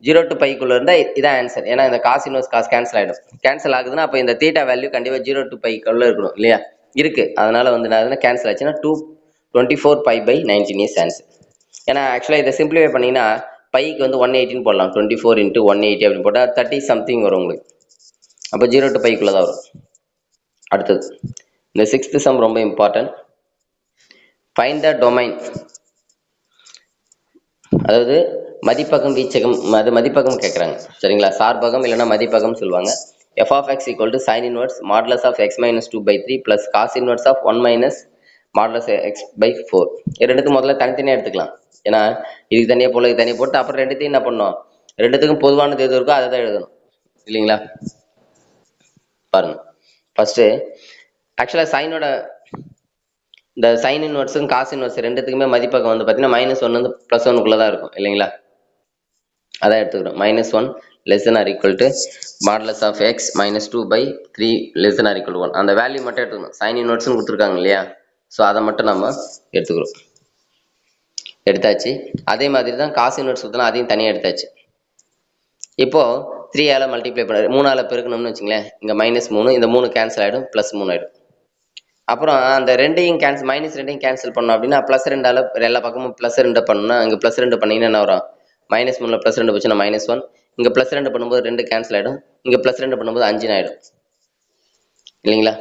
0 to πக்குள்ளே இருந்தால் இதான் ஆன்சர். ஏன்னா இந்த காஸ் இன்வெர்ஸ் காஸ் கேன்சல் ஆகிடும். கேன்சல் ஆகுதுன்னா அப்போ இந்த தீட்டா வேல்யூ கண்டிப்பாக 0 to πக்குள்ளே இருக்கணும் இல்லையா? இருக்கு. அதனால வந்து நான் கேன்சல் ஆச்சுன்னா 24π/19 இஸ் ஆன்சர். ஏன்னா ஆக்சுவலாக இதை சிம்பிளிஃபை பண்ணிங்கன்னா பைக்கு வந்து 180 போடலாம். 24 × 180 அப்படின்னு போட்டால் 30 சம்திங் வரும் உங்களுக்கு. அப்போ 0 to பைக்குள்ளே தான் வரும். அடுத்தது இந்த 6th சம் ரொம்ப இம்பார்ட்டன்ட். ஃபைண்ட் த டொமைன், அதாவது மதிப்பகம் வீச்சகம், மதிப்பகம் கேட்குறாங்க சரிங்களா. சார்பகம் இல்லைன்னா மதிப்பகம் சொல்லுவாங்க. f of x equal to sin inverse modulus of x minus 2/3 plus cos inverse of 1 minus modulus x by 4. இது ரெண்டுத்துக்கும் முதல்ல தனித்தனியாக எடுத்துக்கலாம். ஏன்னா இதுக்கு தனியாக போல இது தனியாக போட்டு அப்புறம் ரெண்டுத்தையும் என்ன பண்ணோம், ரெண்டுத்துக்கும் பொதுவானது எது இருக்கோ அதை தான் எழுதணும் இல்லைங்களா. பாருங்க ஃபர்ஸ்ட் ஆக்சுவலாக சைனோட இந்த சைன் இன்வர்ஸும் காஸ் இன்வர்ஸ் ரெண்டுத்துக்குமே மதிப்பகம் வந்து பார்த்தீங்கன்னா -1 வந்து +1 தான் இருக்கும் இல்லைங்களா. அதான் எடுத்துக்கிறோம். -1 less than or equal to modulus of x minus 2/3 less than or equal to 1. அந்த வேல்யூ மட்டும் எடுத்துக்கணும். சைன் இன்வர்ஸ்னு கொடுத்துருக்காங்க இல்லையா, ஸோ அதை மட்டும் நம்ம எடுத்துக்கிறோம். எடுத்தாச்சு. அதே மாதிரி தான் காஸ் இன்வர்ஸ் கொடுத்தோம்னா அதையும் தனியாக எடுத்தாச்சு. இப்போ 3ஆல மல்டிப்ளை பண்ண 3ஆல பெருக்கணும்னு வச்சுங்களேன், இங்கே -3 இந்த 3 கேன்சல் ஆகிடும், +3 ஆகிடும். அப்புறம் அந்த ரெண்டையும் கேன்சல் -2 கேன்சல் பண்ணோம் அப்படின்னா +2ஆல எல்லா பக்கமும் +2 பண்ணணும்னா இங்கே +2 பண்ணிங்கன்னா என்ன வரும், -3ல +2 போச்சுன்னா -1. இங்கே +2 பண்ணும்போது 2 கேன்சல் ஆகிடும், இங்கே +2 பண்ணும்போது 5 ஆகிடும் இல்லைங்களா.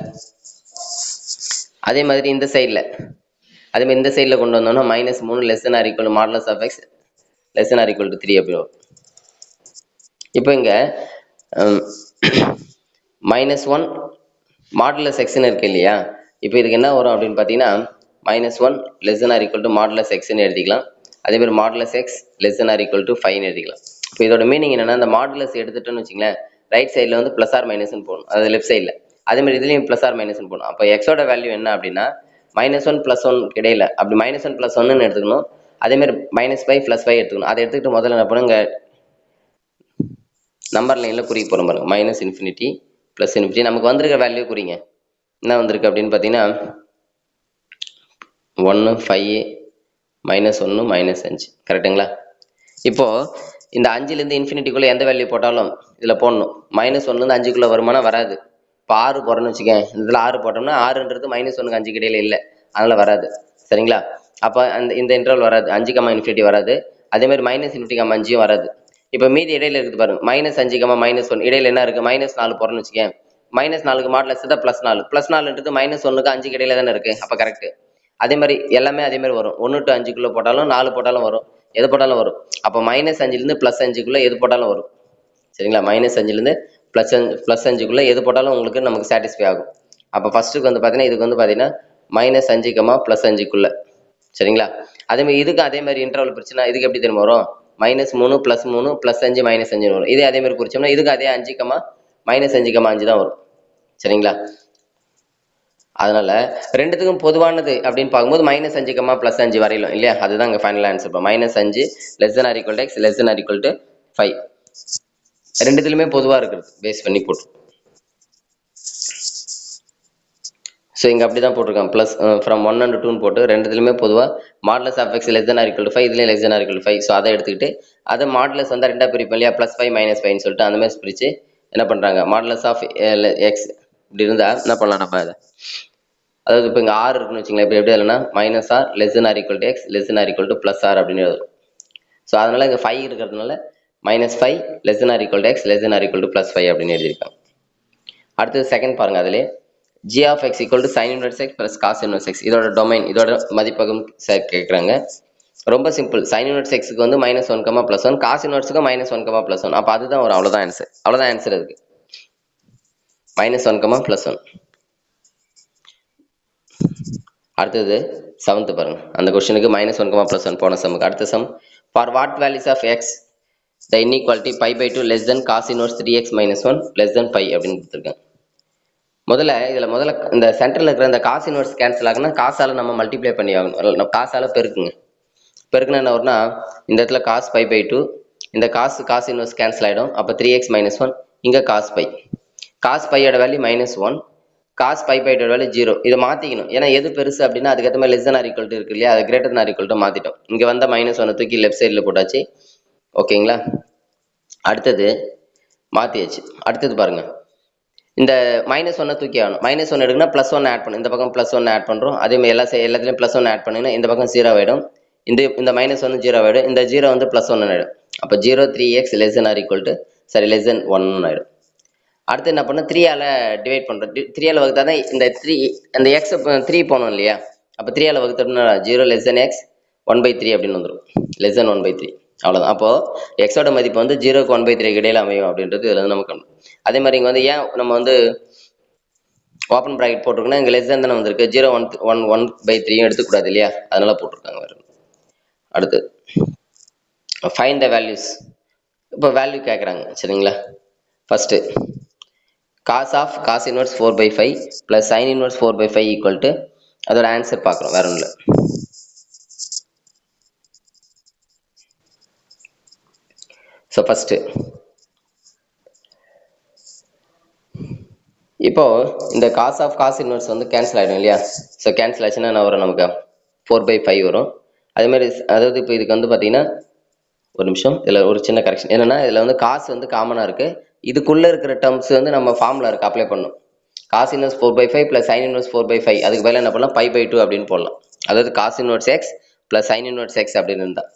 அதே மாதிரி இந்த சைடில் கொண்டு வந்தோம்னா -3 less than or equal to modulus of x less than or equal to 3 அப்படி வரும். இப்போ இங்கே -1 மாடுலஸ் எக்ஸ்ன்னு இருக்கு இல்லையா, இப்போ இதுக்கு என்ன வரும் அப்படின்னு பார்த்தீங்கன்னா -1 less than or equal to modulus xன்னு எழுதிக்கலாம். அதே மாதிரி modulus x less than or equal to 5ன்னு எழுதிக்கலாம். இப்போ இதோட மீனிங் என்னன்னா, இந்த மாடுலஸ் எடுத்துட்டோன்னு வச்சுங்களேன், ரைட் சைடில் வந்து +or - போடணும், அது லெஃப்ட் சைடில். அதே மாதிரி இதுலேயும் +or - போடணும். அப்போ எக்ஸோட வேல்யூ என்ன அப்படின்னா -1 +1 இடையில அப்படி -1 +1ன்னு எடுத்துக்கணும். அதே மாதிரி -5 +5 எடுத்துக்கணும். அதை எடுத்துக்கிட்டு முதல்ல என்ன பண்ணுங்க, நம்பர் லைனில் குறிக்க போகிறோம் பாருங்க. -∞ +∞ நமக்கு வந்திருக்க வேல்யூ குறிங்க. என்ன வந்திருக்கு அப்படின்னு பார்த்தீங்கன்னா 1 5 -1 -5 கரெக்டுங்களா. இப்போது இந்த 5லேருந்து இன்ஃபினிட்டிக்குள்ளே எந்த வேல்யூ போட்டாலும் இதில் போடணும். -1லேருந்து 5க்குள்ளே வருமானா வராது. இப்போ 6 போடுறோன்னு வச்சுக்கேன், இதில் 6 போட்டோம்னா 6ன்றது -1க்கு 5க்கு இடையில இல்லை, அதனால் வராது சரிங்களா. அப்போ இந்த இன்டர்வல் வராது, 5, வராது. அதே மாதிரி -∞, 5 வராது. இப்போ மீதி இடையில இருக்குது பாருங்க, -5, -1 இடையில என்ன இருக்குது, -4 போடுறோன்னு வச்சுக்கேன். -4க்கு மாடலஸ் தான் +4, +4ன்றது -1க்கு 5க்கு இடையில தானே இருக்குது, அப்போ கரெக்டு. அதே மாதிரி எல்லாமே அதே மாதிரி வரும். 1 to 5க்குள்ளே போட்டாலும் 4 போட்டாலும் வரும், எது போட்டாலும் வரும். அப்போ -5லேருந்து +5க்குள்ளே எது போட்டாலும் வரும் சரிங்களா. -5லேருந்து +5க்குள்ளே எது போட்டாலும் உங்களுக்கு நமக்கு சாட்டிஸ்ஃபை ஆகும். அப்போ ஃபர்ஸ்ட்டுக்கு வந்து பார்த்தீங்கன்னா இதுக்கு வந்து பார்த்தீங்கன்னா -5, +5க்குள்ளே சரிங்களா. அதேமாதிரி இதுக்கு அதே மாதிரி இன்டர்வல் பிரிச்சுன்னா இதுக்கு எப்படி தெரியுமா வரும், -3 +3 +5 -5 வரும். இதே அதே மாதிரி குறிச்சோம்னா இதுக்கு அதே 5, -5, தான் வரும் சரிங்களா. அதனால ரெண்டுத்துக்கும் பொதுவானது அப்படின்னு பார்க்கும்போது -5, +5 வரையிலும் இல்லையா, அதுதான் இங்கே ஃபைனல் ஆன்சர். இப்போ -5 less than or equal to x less than or equal to 5 ரெண்டுத்துலையுமே பொதுவாக இருக்கிறது பேஸ் பண்ணி போட்டு. ஸோ இங்கே அப்படி தான் போட்டிருக்கான், ஃப்ரம் 1 and 2ன்னு போட்டு ரெண்டுத்துலையுமே பொதுவாக modulus of x less than or equal to 5, இதுலேயும் less than or equal to 5. So அதை எடுத்துக்கிட்டு அதை மாடுலஸ் வந்து ரெண்டாக பிரிப்போம் இல்லையா, +5 -5ன்னு சொல்லிட்டு அந்த மாதிரி பிரித்து என்ன பண்ணுறாங்க, மாடுலஸ் ஆஃப் எக்ஸ் இப்படி இருந்தால் என்ன பண்ணலாம் நம்ம அதை, அதாவது இப்போ இங்கே 6 இருக்குன்னு வச்சுங்களேன், இப்போ எப்படி இல்லைன்னா -r less than or equal to x less than or equal to +r அப்படின்னு எழுதும். ஸோ அதனால் இங்கே 5 இருக்கிறதுனால -5 less than or equal to x less than or equal to +5 அப்படின்னு எழுதியிருக்காங்க. அடுத்தது செகண்ட் பாருங்க, அதிலே g of x equal to sin inverse x plus cos inverse x, இதோட டொமைன் இதோட மதிப்பகம் கேட்குறாங்க. ரொம்ப சிம்பிள். sin inverse xக்கு வந்து -1, +1, cos inverseக்கு -1, +1. அப்போ அதுதான் வரும், அவ்வளோதான் ஆன்சர். அவ்வளோதான் ஆன்சர் அதுக்கு, -1, +1. அடுத்தது 7th பாருங்க, அந்த கொஸ்டினுக்கு -1, +1 போன சம்முக்கு. அடுத்த sum, for what values of x the inequality π/2 less than cos inverse 3x - 1 less than π அப்படின்னு கொடுத்துருக்காங்க. முதல்ல இந்த சென்டரில் இருக்கிற இந்த காஸ் இன்வர்ஸ் கேன்சல் ஆகுனா காசால் நம்ம மல்டிப்ளை பண்ணி ஆகணும், காசால் பெருக்குங்க. பெருக்குனா என்ன வரும்னா இந்த இடத்துல cos π/2, இந்த காஸ் இன்வர்ஸ் கேன்சல் ஆகிடும். அப்போ 3x - 1, இங்கே cos π. cos πயோட வேல்யூ -1, cos π/2 வேல்யூ 0. இதை மாற்றிக்கணும், ஏன்னா எது பெருசு அப்படின்னா அதுக்கேற்ற மாதிரி less than or equal to இருக்கு இல்லையா, அது greater than or equal to மாற்றிட்டோம். இங்கே வந்த -1 தூக்கி லெஃப்ட் சைடில் போட்டாச்சு, ஓகேங்களா. அடுத்தது மாற்றியாச்சு. அடுத்தது பாருங்க, இந்த -1 தூக்கி ஆகணும். -1 எடுக்குன்னா +1 ஆட் பண்ணணும், இந்த பக்கம் +1 ஆட் பண்ணுறோம். அதே மாதிரி எல்லாத்துலேயும் +1 ஆட் பண்ணிங்கன்னா இந்த பக்கம் 0 ஆகிடும், இந்த -1 0 ஆகிடும், இந்த 0 வந்து +1 ஆகிடும். அப்போ 0 3x less than or equal to less than 1 ஆகிடும். அடுத்து என்ன பண்ணோம், 3ஆல் டிவைட் பண்ணுறோம். 3ஆல் வகுத்தா தான் இந்த 3 அந்த எக்ஸ் 3 போனோம் இல்லையா, அப்போ 3ஆல் வகுத்தோம்னா 0 லெஸ் தென் எக்ஸ் 1/3 அப்படின்னு வந்துடும். லெஸ் தென் 1/3 அவ்வளோதான். அப்போது எக்ஸோட மதிப்பு வந்து 0க்கு 1/3 இடையில அமையும் அப்படின்றது இதில் வந்து நமக்கு. அதே மாதிரி இங்கே வந்து ஏன் நம்ம வந்து ஓப்பன் ப்ராக்கெட் போட்டிருக்கோன்னா இங்கே லெஸ் தென் தானே வந்திருக்கு, 0 1/3 எடுத்துக்கூடாது இல்லையா, அதனால போட்டிருக்காங்க வேறு. அடுத்து ஃபைண்ட் த வேல்யூஸ். இப்போ வேல்யூ கேட்குறாங்க சரிங்களா. First cos inverse 4/5 plus sin inverse 4/5 equal to அதோட ஆன்சர் பார்க்குறோம், வேற ஒன்றும் இல்லை. ஸோ ஃபஸ்ட்டு இப்போ இந்த cos inverse வந்து கேன்சல் ஆகிடும் இல்லையா. ஸோ கேன்சல் ஆச்சுன்னா என்ன வரும், நமக்கு 4/5 வரும். அதே மாதிரி அதாவது இப்போ இதுக்கு வந்து பார்த்தீங்கன்னா ஒரு நிமிஷம், இதில் ஒரு சின்ன கரெக்ஷன் என்னென்னா, இதில் வந்து காசு வந்து காமனாக இருக்குது, இதுக்குள்ளே இருக்கிற டேர்ம்ஸ் வந்து நம்ம ஃபார்முலா இருக்குது அப்ளை பண்ணணும். cos inverse 4/5 plus sin inverse 4/5 அதுக்கு பதிலாக என்ன பண்ணலாம், π/2 அப்படின்னு போடலாம். அதாவது cos inverse x plus sin inverse x அப்படின்னு இருந்தால்,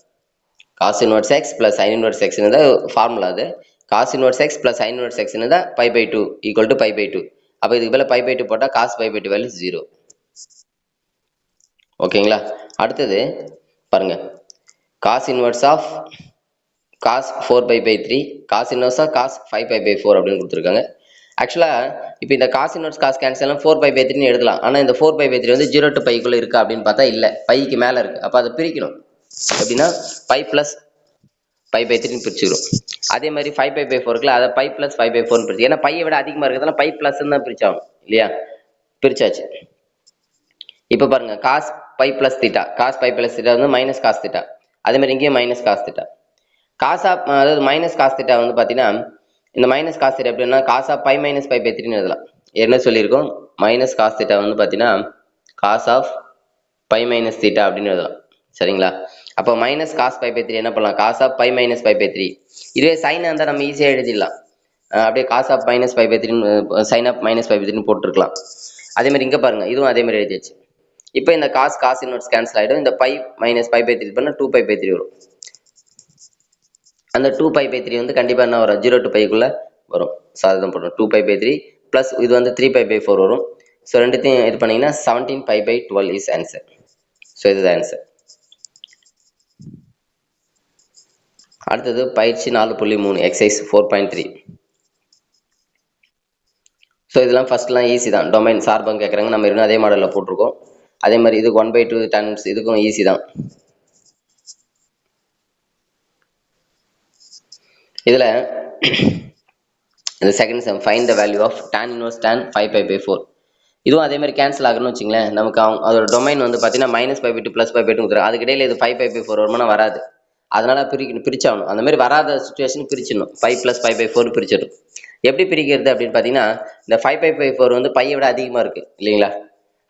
cos inverse x plus sin inverse x இருந்தால் ஃபார்முலா அது. cos inverse x plus sin inverse x இருந்தால் π/2 ஈக்குவல் டு π/2. அப்போ இதுக்கு பதிலாக π/2 போட்டால் cos π/2 வேல்யூ 0. ஓகேங்களா. அடுத்தது பாருங்க, cos inverse of cos 4/3 cos inverse of cos 5/4 அப்படின்னு கொடுத்துருக்காங்க. ஆக்சுவலாக இப்போ இந்த cos inverse cos கேன்சல்லாம் 4/3 எழுதலாம். ஆனால் இந்த 4/3 வந்து 0 to πக்குள்ளே இருக்கா அப்படின்னு பார்த்தா இல்லை, பைக்கு மேலே இருக்குது. அப்போ அதை பிரிக்கணும். எப்படின்னா π ப்ளஸ் π/3 பிரிச்சுக்கிறோம். அதே மாதிரி 5/4 இருக்குல்ல, அதை π ப்ளஸ் 5/4 பிரிச்சு, ஏன்னா பையை விட அதிகமாக இருக்கிறதால π ப்ளஸ் தான் பிரிச்சாகும் இல்லையா, பிரிச்சாச்சு. இப்போ பாருங்க, cos π plus theta, cos π plus theta வந்து மைனஸ் காஸ் தீட்டா. அதே மாதிரி இங்கேயும் minus cos theta. Cos of அதாவது மைனஸ் காஸ் தீட்டா வந்து பார்த்தீங்கன்னா, இந்த மைனஸ் காஸ் தீட்டா எப்படின்னா காஸ் ஆஃப் π மைனஸ் π/3 எழுதலாம். என்ன சொல்லியிருக்கோம், மைனஸ் காஸ் தீட்டா வந்து பார்த்தீங்கன்னா காஸ் ஆஃப் π மைனஸ் தீட்டா அப்படின்னு எழுதலாம் சரிங்களா. அப்போ மைனஸ் காஸ் π/3 என்ன பண்ணலாம், காஸ் ஆஃப் π மைனஸ் π/3. இதுவே சைன் இருந்தால் நம்ம ஈஸியாக எழுதிடலாம், அப்படியே cos of minus π/3 sine of minus π/3 போட்டுருக்கலாம். அதே மாதிரி இங்கே பாருங்க, இதுவும் அதே மாதிரி எழுதியாச்சு. இப்போ இந்த காஸ் இன்வெர்ஸ் கேன்சல் ஆகிடும், இந்த π மைனஸ் π/3 பண்ணால் 2π/3 வரும். அந்த 2π/3 வந்து கண்டிப்பாக என்ன வரும், 0 to πக்குள்ளே வரும். ஸோ அதுதான் போடணும், 2π/3 ப்ளஸ் இது வந்து 3π/4 வரும். ஸோ ரெண்டுத்தையும் இது பண்ணிங்கன்னா 17π/12 இஸ் ஆன்சர். ஸோ இதுதான் ஆன்சர். அடுத்தது பயிற்சி 4.3 எக்ஸசைஸ் 4.3. ஸோ இதெல்லாம் ஃபர்ஸ்ட்லாம் ஈஸி தான், டொமைன் சார்பம் கேட்குறாங்க, நம்ம இன்னும் அதே மாடலில் போட்டிருக்கோம். அதே மாதிரி இதுக்கு 1/2 டைம்ஸ் இதுக்கும் ஈஸி தான். இதில் இந்த second sum find the value of tan inverse tan 5π/4. இதுவும் அதே மாதிரி கேன்சல் ஆகணும்னு வச்சுங்களேன், நமக்கு அதோட டொமைன் வந்து பார்த்தீங்கன்னா மைனஸ் π/2 ப்ளஸ் π/2 கொடுத்துரும். அதுக்கு இடையில இது 5π/4 வருமானா வராது, அதனால பிரிச்சாகணும். அந்த மாதிரி வராத சுச்சுவேஷன் பிரிச்சிடணும், 5 ப்ளஸ் 5/4 பிரிச்சிடும். எப்படி பிரிக்கிறது அப்படின்னு பார்த்தீங்கன்னா, இந்த 5π/4 வந்து பையை விட அதிகமாக இருக்குது இல்லைங்களா,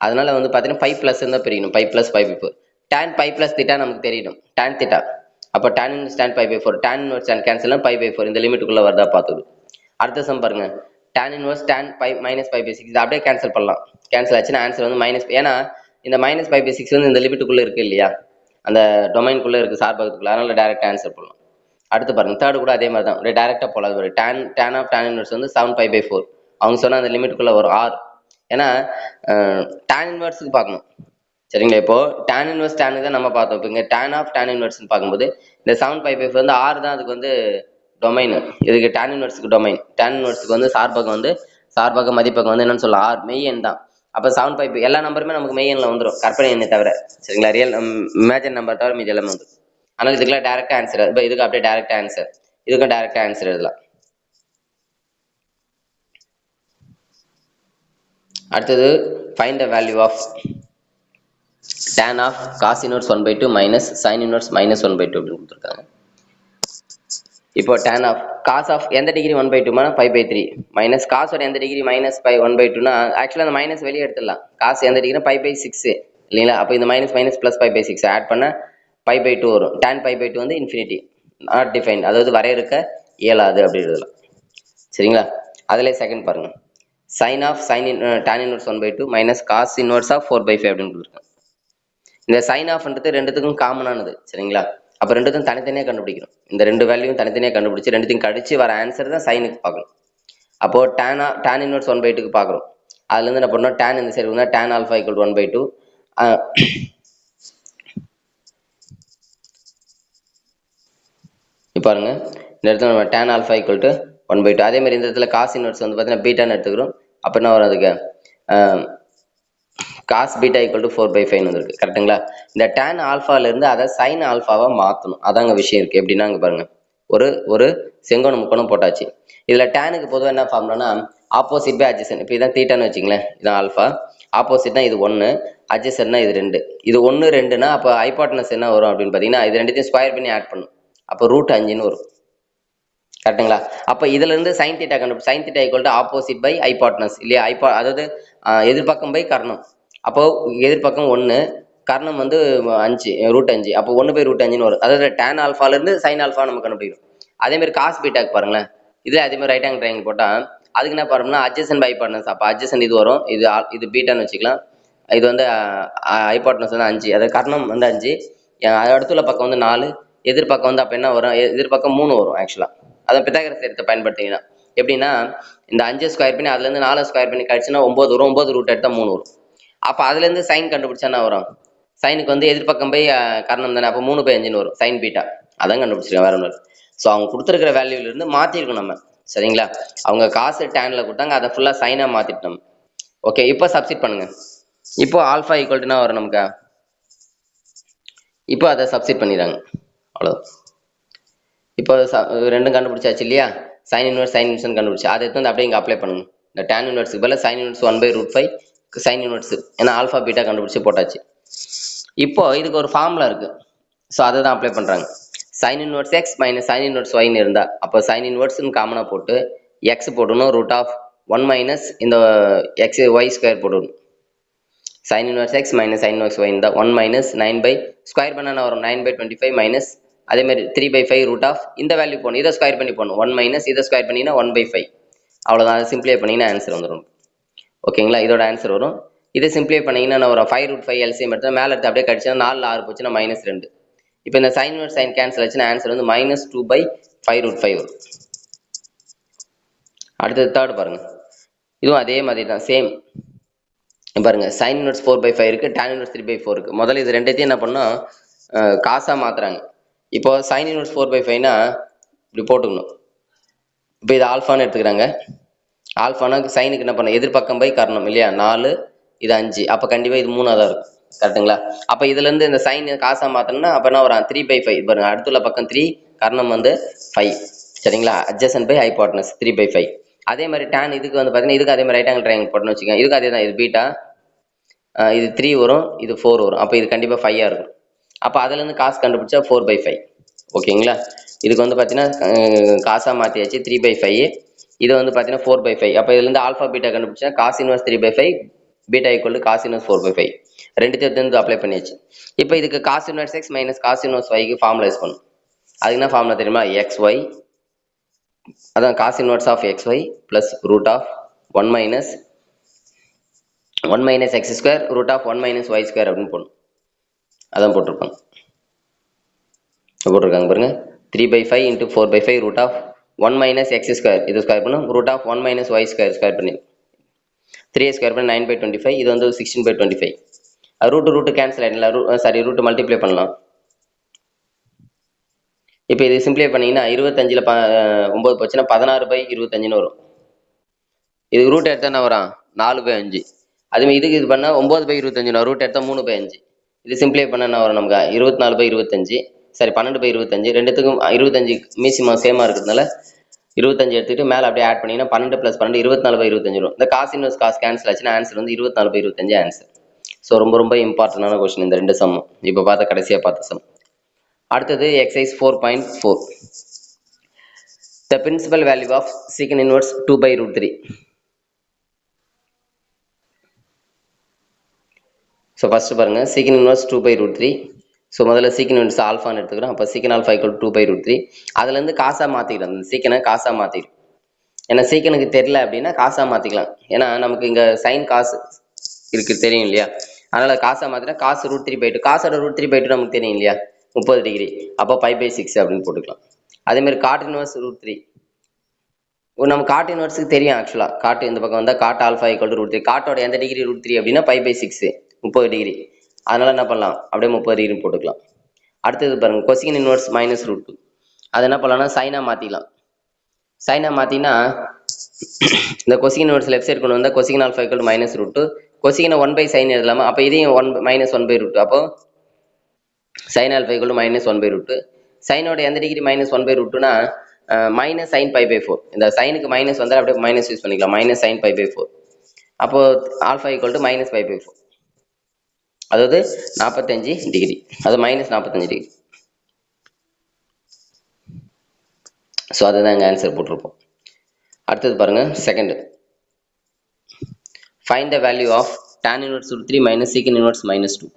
அதனால வந்து பார்த்தீங்கன்னா 5 ப்ளஸ் தான் பிரிக்கணும், 5 ப்ளஸ் 5/4. tan π ப்ளஸ் தீட்டா நமக்கு தெரியணும், tan தீட்டா. அப்போ tan inverse tan π/4, tan inverse tan கேன்சல்லாம் π/4 இந்த லிமிட்டுக்குள்ளே வருதா பார்த்துது. அடுத்த சம் பாருங்க, tan இன்வர்ஸ் tan π மைனஸ் π/6 இது அப்படியே கேன்சல் பண்ணலாம். கேன்சல் ஆச்சுன்னா ஆன்சர் வந்து மைனஸ், ஏன்னா இந்த மைனஸ் π/6 வந்து இந்த லிமிட்டுக்குள்ளே இருக்குது இல்லையா, அந்த டொமைனுக்குள்ளே இருக்குது சார்பகத்துக்குள்ள, அதனால டேரெக்டாக ஆன்சர் பண்ணலாம். அடுத்து பாருங்க, தேர்டு கூட அதே மாதிரி தான், டேரெக்டாக போகலாம். ஒரு tan ஆஃப் tan இன்வர்ஸ் வந்து 7π/4 அவங்க சொன்னால் அந்த லிமிட்டுக்குள்ளே வரும் ஆர். ஏன்னா tan இன்வர்ஸுக்கு பார்க்கணும் சரிங்களா. இப்போ tan இன்வர்ஸ் டேனுக்கு தான் நம்ம பார்த்தோம். இப்போ இங்கே tan ஆஃப் tan இன்வர்ஸ்னு பார்க்கும்போது இந்த 7π/4 வந்து ஆர் தான் அதுக்கு வந்து டொமைன். இதுக்கு tan இன்வர்ஸுக்கு டொமைன், tan இன்வர்ஸுக்கு வந்து சார்பக மதிப்பகம் வந்து என்னன்னு சொல்லலாம், ஆர் மெய் எண் தான். அப்போ 7π எல்லா நம்பருமே நமக்கு மெய் எண்ணில் வந்துடும், கற்பனை எண்ணை தவிர சரிங்களா. ரியல் இமேஜின் நம்பர் தவிர மீதி எல்லாமே வந்துடும். அதனால் இதுக்கெல்லாம் டேரெக்டாக ஆன்சர். இப்போ இதுக்கு அப்படியே டேரெக்டாக ஆன்சர், இதுக்கும் டேரெக்டாக ஆன்சர் எழுதலாம். அடுத்தது find the value of tan of cos inverse 1/2 minus sin inverse minus 1/2 அப்படின்னு கொடுத்துருக்காங்க. இப்போ tan ஆஃப் cos ஆஃப் எந்த டிகிரி 1/2 π/3 மைனஸ் காசோட எந்த டிகிரி மைனஸ் 1/2னா ஆக்சுவலாக அந்த மைனஸ் வெளியே எடுத்துடலாம். காசு எந்த டிகிரி π/6 இல்லைங்களா. அப்போ இந்த மைனஸ் ப்ளஸ் π/6 ஆட் பண்ண π/2 வரும். tan π/2 வந்து இன்ஃபினிட்டி, நாட் டிஃபைன், அதாவது வரையறுக்க இயலாது அப்படி எழுதலாம் சரிங்களா. அதில் செகண்ட் பாருங்க, sin of tan inverse 1/2 minus cos inverse of 4/5 அப்படின்னு கொடுத்துருக்காங்க. இந்த சைன் ஆஃப்ன்றது ரெண்டுத்துக்கும் காமனானது சரிங்களா. அப்போ ரெண்டுத்தையும் தனித்தனியாக கண்டுபிடிக்கணும். இந்த ரெண்டு வேல்யூவும் தனித்தனியாக கண்டுபிடிச்சி ரெண்டுத்தையும் கடிச்சு வர ஆன்சர் தான் சைனுக்கு பார்க்கணும். அப்போது tan இன்வெர்ஸ் 1/2க்கு பார்க்குறோம். அதுலேருந்து என்ன பண்ணோம், tan இந்த சைடு வந்தால் tan ஆல்ஃபா ஈக்குவல் டு 1/2. இப்போ பாருங்க, இந்த இடத்துல நம்ம tan ஆல்ஃபா ஈக்குவல் டு 1/2. அதே மாதிரி இந்த இடத்துல காஸ் இன்வெர்ஸ் வந்து பார்த்தீங்கன்னா பீட்டான்னு எடுத்துக்கிறோம். அப்போ என்ன வரும் அதுக்கு, காஸ் பீட்டா ஈக்குவல் டு 4/5 வந்துருக்கு. கரெக்டுங்களா? இந்த tan ஆல்ஃபாலேருந்து அதை சைன் ஆல்ஃபாவாக மாற்றணும். அதாங்க விஷயம் இருக்குது. எப்படின்னா இங்கே பாருங்க, ஒரு செங்கோணம் முக்கோணம் போட்டாச்சு. இதில் டேனுக்கு பொதுவாக என்ன ஃபார்ம்லனா ஆப்போசிட் பை அட்ஜசன். இப்போ இதான் தீட்டான்னு வச்சுங்களேன், இதான் ஆல்ஃபா. ஆப்போசிட்னா இது 1, அட்ஜசன்னா இது 2. இது 1 2னா அப்போ ஹைபாட்னஸ் என்ன வரும் அப்படின்னு பார்த்தீங்கன்னா இது ரெண்டுத்தையும் ஸ்கொயர் பண்ணி ஆட் பண்ணும். அப்போ √5ன்னு வரும். கரெக்டுங்களா? அப்போ இதுலேருந்து சைன் தீட்டா கண்டுபிடி, sine theta equal to opposite by hypotenuse இல்லையா? அதாவது எதிர்பக்கம் பை கர்ணம். அப்போ எதிர்பக்கம் 1, கர்ணம் வந்து 5, √5. அப்போ 1/√5ன்னு வரும். அதாவது டேன் ஆல்ஃபாலேருந்து சைன் ஆல்ஃபா நம்ம கண்டுபிடிக்கும். அதேமாதிரி காஸ் பீட்டாக்கு பாருங்களேன், இதில் அதேமாதிரி ரைட் ஆங்கிள் ட்ரையாங்கிள் போட்டால் அதுக்கு என்ன பாருங்கன்னா அட்ஜசன் பை ஹைபாட்னஸ். அப்போ அட்ஜசன் இது வரும், இது பீட்டான்னு வச்சுக்கலாம். இது வந்து ஹைபாட்னஸ் வந்து 5, அதாவது கர்ணம் வந்து 5, அடுத்துள்ள பக்கம் வந்து 4, எதிர்பக்கம் வந்து அப்போ என்ன வரும், எதிர்பக்கம் 3 வரும் ஆக்சுவலாக. அதான் பித்தாகரஸ் தேற்றத்தை பயன்படுத்திங்கன்னா எப்படின்னா இந்த 5 ஸ்கொயர் பண்ணி அதுலேருந்து 4 ஸ்கொயர் பண்ணி கழிச்சுன்னா 9 வரும், 9 ரூட் எடுத்தால் 3 வரும். அப்போ அதுலேருந்து சைன் கண்டுபிடிச்சா என்ன வரும், சைனுக்கு வந்து எதிர்பக்கம் போய் கர்ணம் தானே, அப்போ 3/5ன்னு வரும் சைன் பீட்டா. அதான் கண்டுபிடிச்சிருக்கேன், வேற ஒன்று. ஸோ அவங்க கொடுத்துருக்கிற வேல்யூலேருந்து மாற்றிருக்கோம் நம்ம, சரிங்களா? அவங்க காசு டேனில் கொடுத்தாங்க, அதை ஃபுல்லாக சைனாக மாற்றிட்டோம். ஓகே, இப்போ சப்ஸ்டிட் பண்ணுங்க. இப்போ ஆல்ஃபா ஈக்குவல்ட்டுனா வரும் நமக்கு, இப்போ அதை சப்ஸ்டிட் பண்ணிடுறாங்க, அவ்வளோ. இப்போ ரெண்டும் கண்டுபிடிச்சாச்சு இல்லையா? சைன் இன்வெர்ஸ் சைன் இன்வெர்ஸ் கண்டுபிடிச்சி அதை எடுத்து வந்து அப்படியே இங்கே அப்ளை பண்ணுங்க. இந்த டேன் இன்வெர்ஸுக்கு பதில் சைன் இன்வெர்ஸ் 1/√5 சைன் இன்வெர்ஸ், ஏன்னா ஆல்ஃபா பீட்டா கண்டுபிடிச்சி போட்டாச்சு. இப்போ இதுக்கு ஒரு ஃபார்முலா இருக்கு, ஸோ அதை தான் அப்ளை பண்ணுறாங்க. Sine inverse X minus sine inverse ஒய்னு இருந்தால் அப்போ சைன் இன்வெர்ஸ்னு காமனாக போட்டு எக்ஸ் போடணும், √1 மைனஸ் இந்த எக்ஸ் ஒய் ஸ்கொயர் போடணும். Sine inverse X minus sine inverse y இருந்தால் 1 மைனஸ் 9 ஸ்கொயர் பண்ணால் வரும் 9/25 மைனஸ் அதேமாதிரி 3/5 இந்த வேல்யூ போடணும், இதை ஸ்கொயர் பண்ணி போடணும். 1 மைனஸ் இதை ஸ்கொயர் பண்ணிங்கன்னா 1/5, அவ்வளோதான். அதை சிம்பிளை பண்ணிங்கன்னா ஆன்சர் வந்துடும். ஓகேங்களா? இதோட ஆன்சர் வரும். இதை சிம்பிளை பண்ணிங்கன்னா வரும் 5√5 எல்சிஎம் எடுத்தால் மேலே எடுத்து அப்படியே கடிச்சா 4 6 போச்சுன்னா -2. இப்போ இந்த சைன் இன்வெர்ஸ் சைன் கேன்சல் ஆச்சுன்னா ஆன்சர் வந்து -2/5√5 வரும். அடுத்தது தேர்ட் பாருங்க, இதுவும் அதே மாதிரி தான், சேம். பாருங்க, சைன் இன்வெர்ஸ் 4/5 இருக்கு, tan இன்வெர்ஸ் 3/4 இருக்கு. முதல்ல இது ரெண்டுத்தையும் என்ன பண்ணோம், காசா மாத்துறாங்க. இப்போ சைன் இன்வெர்ஸ் 4/5னா இப்படி போட்டுக்கணும். இப்போ இது ஆல்ஃபான்னு எடுத்துக்கிறாங்க. ஆல்ஃபானா சைனுக்கு என்ன பண்ண, எதிர்பக்கம் பை கர்ணம் இல்லையா, 4 இது 5, அப்போ கண்டிப்பாக இது 3ஆக தான் இருக்கும். கரெக்டுங்களா? அப்போ இதுலேருந்து இந்த சைன் காசா மாற்றணும்னா அப்போ என்ன வரும், 3/5. பாருங்க, அடுத்துள்ள பக்கம் 3, கர்ணம் வந்து 5, சரிங்களா? Adjacent by hypotenuse 3/5. அதே மாதிரி tan இதுக்கு வந்து பார்த்தீங்கன்னா இதுக்கு அதே மாதிரி ரைட் ஆங்கிள் ட்ரையாங்கிள் போட்டோன்னு வச்சுக்கோங்க. இதுக்கு அதே தான், இது பீட்டா, இது 3 வரும், இது 4 வரும். அப்போ இது கண்டிப்பாக 5ஆக இருக்கும். அப்போ அதுலேருந்து காசு கண்டுபிடிச்சா 4/5. ஓகேங்களா? இதுக்கு வந்து பார்த்தீங்கன்னா காசாக மாற்றியாச்சு 3/5, இது வந்து பார்த்தீங்கன்னா 4/5. அப்போ இதுலேருந்து ஆல்ஃபா பீட்டா கண்டுபிடிச்சா cos inverse 3/5 beta equal to cos inverse 4/5. ரெண்டுத்தையும் அப்ளை பண்ணியாச்சு. இப்போ இதுக்கு cos inverse X minus cos inverse ஒய்க்கு ஃபார்முலா யூஸ் பண்ணும். அதுக்கு என்ன ஃபார்முலா தெரியுமா, XY, அதான் cos inverse of XY plus √1 minus X square √1 minus Y square அப்படின்னு போடணும். அதான் போட்டிருப்பாங்க பாருங்க, 3/5 × 4/5 √1 மைனஸ் எக்ஸ் ஸ்கொயர், இது ஸ்கொயர் பண்ணும், √1 மைனஸ் ஒய் ஸ்கொயர் ஸ்கொயர் பண்ணி 3 ஸ்கொயர் பண்ணி 9/25, இது வந்து 16/25. ரூட்டு கேன்சல் ஆகிடலாம், ரூட்டு மல்டிப்ளை பண்ணலாம். இப்போ இது சிம்பிளை பண்ணிங்கன்னா 25ல் 9 போச்சுன்னா 16/25ன்னு வரும். இது ரூட் எடுத்தால் என்ன வரும், 4/5. அதுமாதிரி இதுக்கு இது பண்ணால் 9/25 ரூட் எடுத்தால் 3/5. இது சிம்பிளை பண்ண என்ன வரும் நமக்கு, 24/25, 12/25. ரெண்டுத்துக்கும் 25 மீசிமம் சேமாக இருக்கிறதுனால 25 எடுத்துகிட்டு மேலே அப்படியே ஆட் பண்ணிங்கன்னா 12 + 12 24/25 வரும். இந்த காஸ் இன்வெர்ஸ் காஸ் கேன்சல் ஆச்சுன்னா ஆன்சர் வந்து 24/25 ஆன்சர். ஸோ ரொம்ப இம்பார்ட்டண்டான கொஸ்டின் இந்த ரெண்டு சம்மும், இப்போ கடைசியாக பார்த்த சம். அடுத்தது exercise 4.4. The principal value of secant inverse 2/√3. So first பாருங்க, secant inverse 2/√3. ஸோ முதல்ல secant inverse ஆல்ஃபான்னு எடுத்துக்கிறோம். அப்போ secant alpha = 2/√3. அதுலேருந்து காசாக மாற்றிக்கிறோம், அந்த சீக்கனை காசாக மாற்றிக்கிறோம். ஏன்னா சீக்கனுக்கு தெரியல அப்படின்னா காசாக மாற்றிக்கலாம். ஏன்னா நமக்கு இங்கே சைன் காசு இருக்கு தெரியும் இல்லையா, அதனால் காசாக மாற்றினா காசு √3/2, காசோட √3/2 நமக்கு தெரியும் இல்லையா, 30 டிகிரி. அப்போ π/6 அப்படின்னு போட்டுக்கலாம். அதேமாதிரி காட் இன்வெர்ஸ் √3 நம்ம காட் இன்வெர்ஸுக்கு தெரியும் ஆக்சுவலாக. காட்டு இந்த பக்கம் வந்தால் cot alpha equal to root three. காட்டோட எந்த டிகிரி ரூட் த்ரீ அப்படின்னா π/6 30 டிகிரி. அதனால் என்ன பண்ணலாம், அப்படியே 30 டிகிரி போட்டுக்கலாம். அடுத்தது பாருங்கள், கொசிகன் இன்வெர்ஸ் மைனஸ் ரூட் டூ. அது என்ன பண்ணலாம்னா சைனாக மாற்றிக்கலாம். சைனாக மாற்றினா இந்த கொசிகன் இன்வெர்ஸ் லெஃப்ட் சைடு கொண்டு வந்தால் cosecant alpha equal to minus root two. கொசிகனை 1/sin எழுதலாமா? அப்போ இதையும் -1/√2. அப்போ sin ஆல்ஃபா ஈக்குவல் டு -1/√2. சைனோட எந்த டிகிரி -1/√2னா -sin π/4. இந்த சைனுக்கு மைனஸ் வந்தால் அப்படியே மைனஸ் யூஸ் பண்ணிக்கலாம். -sin π/4. அப்போ ஆல்ஃபா ஈக்குவல் டு -π/4, அதாவது 45 டிகிரி, அது -45 டிகிரி. ஸோ அதுதான் எங்கள் ஆன்சர் போட்டிருப்போம். அடுத்தது பாருங்க, second, find the value of tan inverse root three minus secant inverse -2.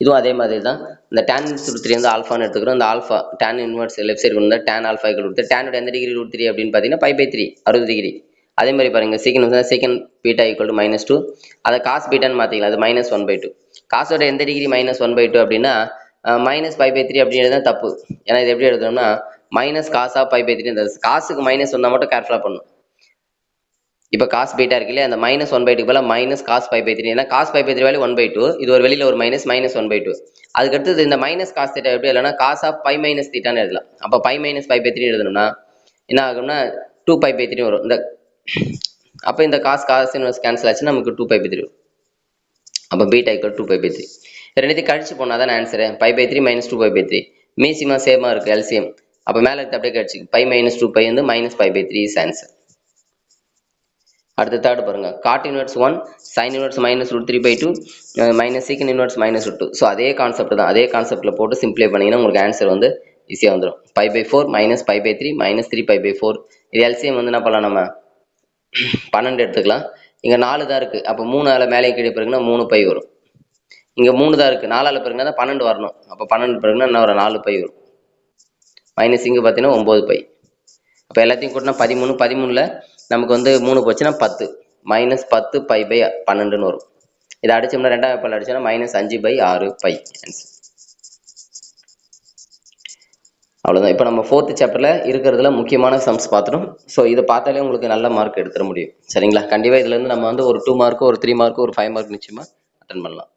இதுவும் அதே மாதிரி தான். இந்த tan இன்வெர்ஸ் ரூட் த்ரீ வந்து ஆல்ஃபான்னு எடுத்துக்கிறோம். இந்த alpha tan inverse left side கொண்டு tan ஆல்ஃபா ஈக்குவல் டு டேனோட எந்த டிகிரி ரூட் த்ரீ அப்படின்னு பார்த்தீங்கன்னா π/3 60 டிகிரி. அதே மாதிரி பாருங்க, சீக்கன் வந்து சீக்கன் பீட்டா ஈக்குவல் டு -2. அதை காஸ் பீட்டான்னு மாற்றிக்கலாம், அது -1/2. காசோட எந்த டிகிரி -1/2 அப்படின்னா -π/3 அப்படின்னு தான் தப்பு. ஏன்னா இது எப்படி எழுதணும்னா -cos ஆஃப் π/3. காசுக்கு மைனஸ் வந்தால் மட்டும் கேர்ஃபுல்லாக பண்ணணும். இப்போ காஸ் பீட்டா இருக்கு இல்லையா, அந்த -1/2 போல -cos π/3. ஏன்னா cos π/3 வேல்யூ 1/2, இது ஒரு வெளியில் ஒரு -1/2. அதுக்கடுத்தது இந்த -cos θ எப்படி இல்லைன்னா cos ஆஃப் π - θன்னு எழுதலாம். அப்போ π - π/3 எழுதணும்னா என்ன ஆகும்னா 2π/3 வரும். இந்த அப்போ இந்த காஸ் இன்வெர்ஸ் கேன்சல் ஆச்சுன்னா நமக்கு 2π/3 வரும். அப்போ பீட்டா ஈக்குவல் 2π/3. ரெண்டுத்தையும் கழிச்சு போனால் தான் ஆன்சரு. π/3 - 2π/3 மீசிமா சேமாக இருக்குது எல்சிஎம். அப்போ மேலே எடுத்து அப்படியே கழிச்சு π - 2π வந்து -π/3 இஸ் ஆன்சர். அடுத்த தேர்ட் பாருங்க, God inverse 1 sin inverse -√3/2 minus secant inverse -√2. So அதே கான்செப்ட் தான், அதே கான்செப்டில் போட்டு சிம்ப்ளை பண்ணிங்கன்னா உங்களுக்கு ஆன்சர் வந்து ஈஸியாக வந்துடும். π/4 - π/3 -3π/4. இது எல்சிஎம் வந்து என்ன பண்ணலாம், நம்ம 12 எடுத்துக்கலாம். இங்கே 4 தான் இருக்குது, அப்போ 3 மேலே கீழே பிறகுனா 3π வரும். இங்கே 3 தான் இருக்குது, 4 பிறகுனா தான் 12 வரணும். அப்போ 12 பிறகுனா என்ன ஒரு 4π வரும். மைனஸ் இங்கே பார்த்தீங்கன்னா 9π. அப்போ எல்லாத்தையும் கூட்டினா 13. 13ல் நமக்கு வந்து 3 போச்சுன்னா 10, -10π/12ன்னு வரும். இதை அடிச்சோம்னா ரெண்டாவது பல் அடிச்சோம்னா -5/6π ஆன்சர். அவ்வளோதான். இப்போ நம்ம 4th சாப்டரில் இருக்கிறதுல முக்கியமான சம்ஸ் பார்த்துட்டோம். ஸோ இதை பார்த்தாலே உங்களுக்கு நல்ல மார்க் எடுத்துட முடியும். சரிங்களா? கண்டிப்பாக இதுலேருந்து நம்ம வந்து ஒரு 2 மார்க்கு, ஒரு 3 மார்க்கு, ஒரு 5 மார்க் நிச்சயமாக அட்டன் பண்ணலாம்.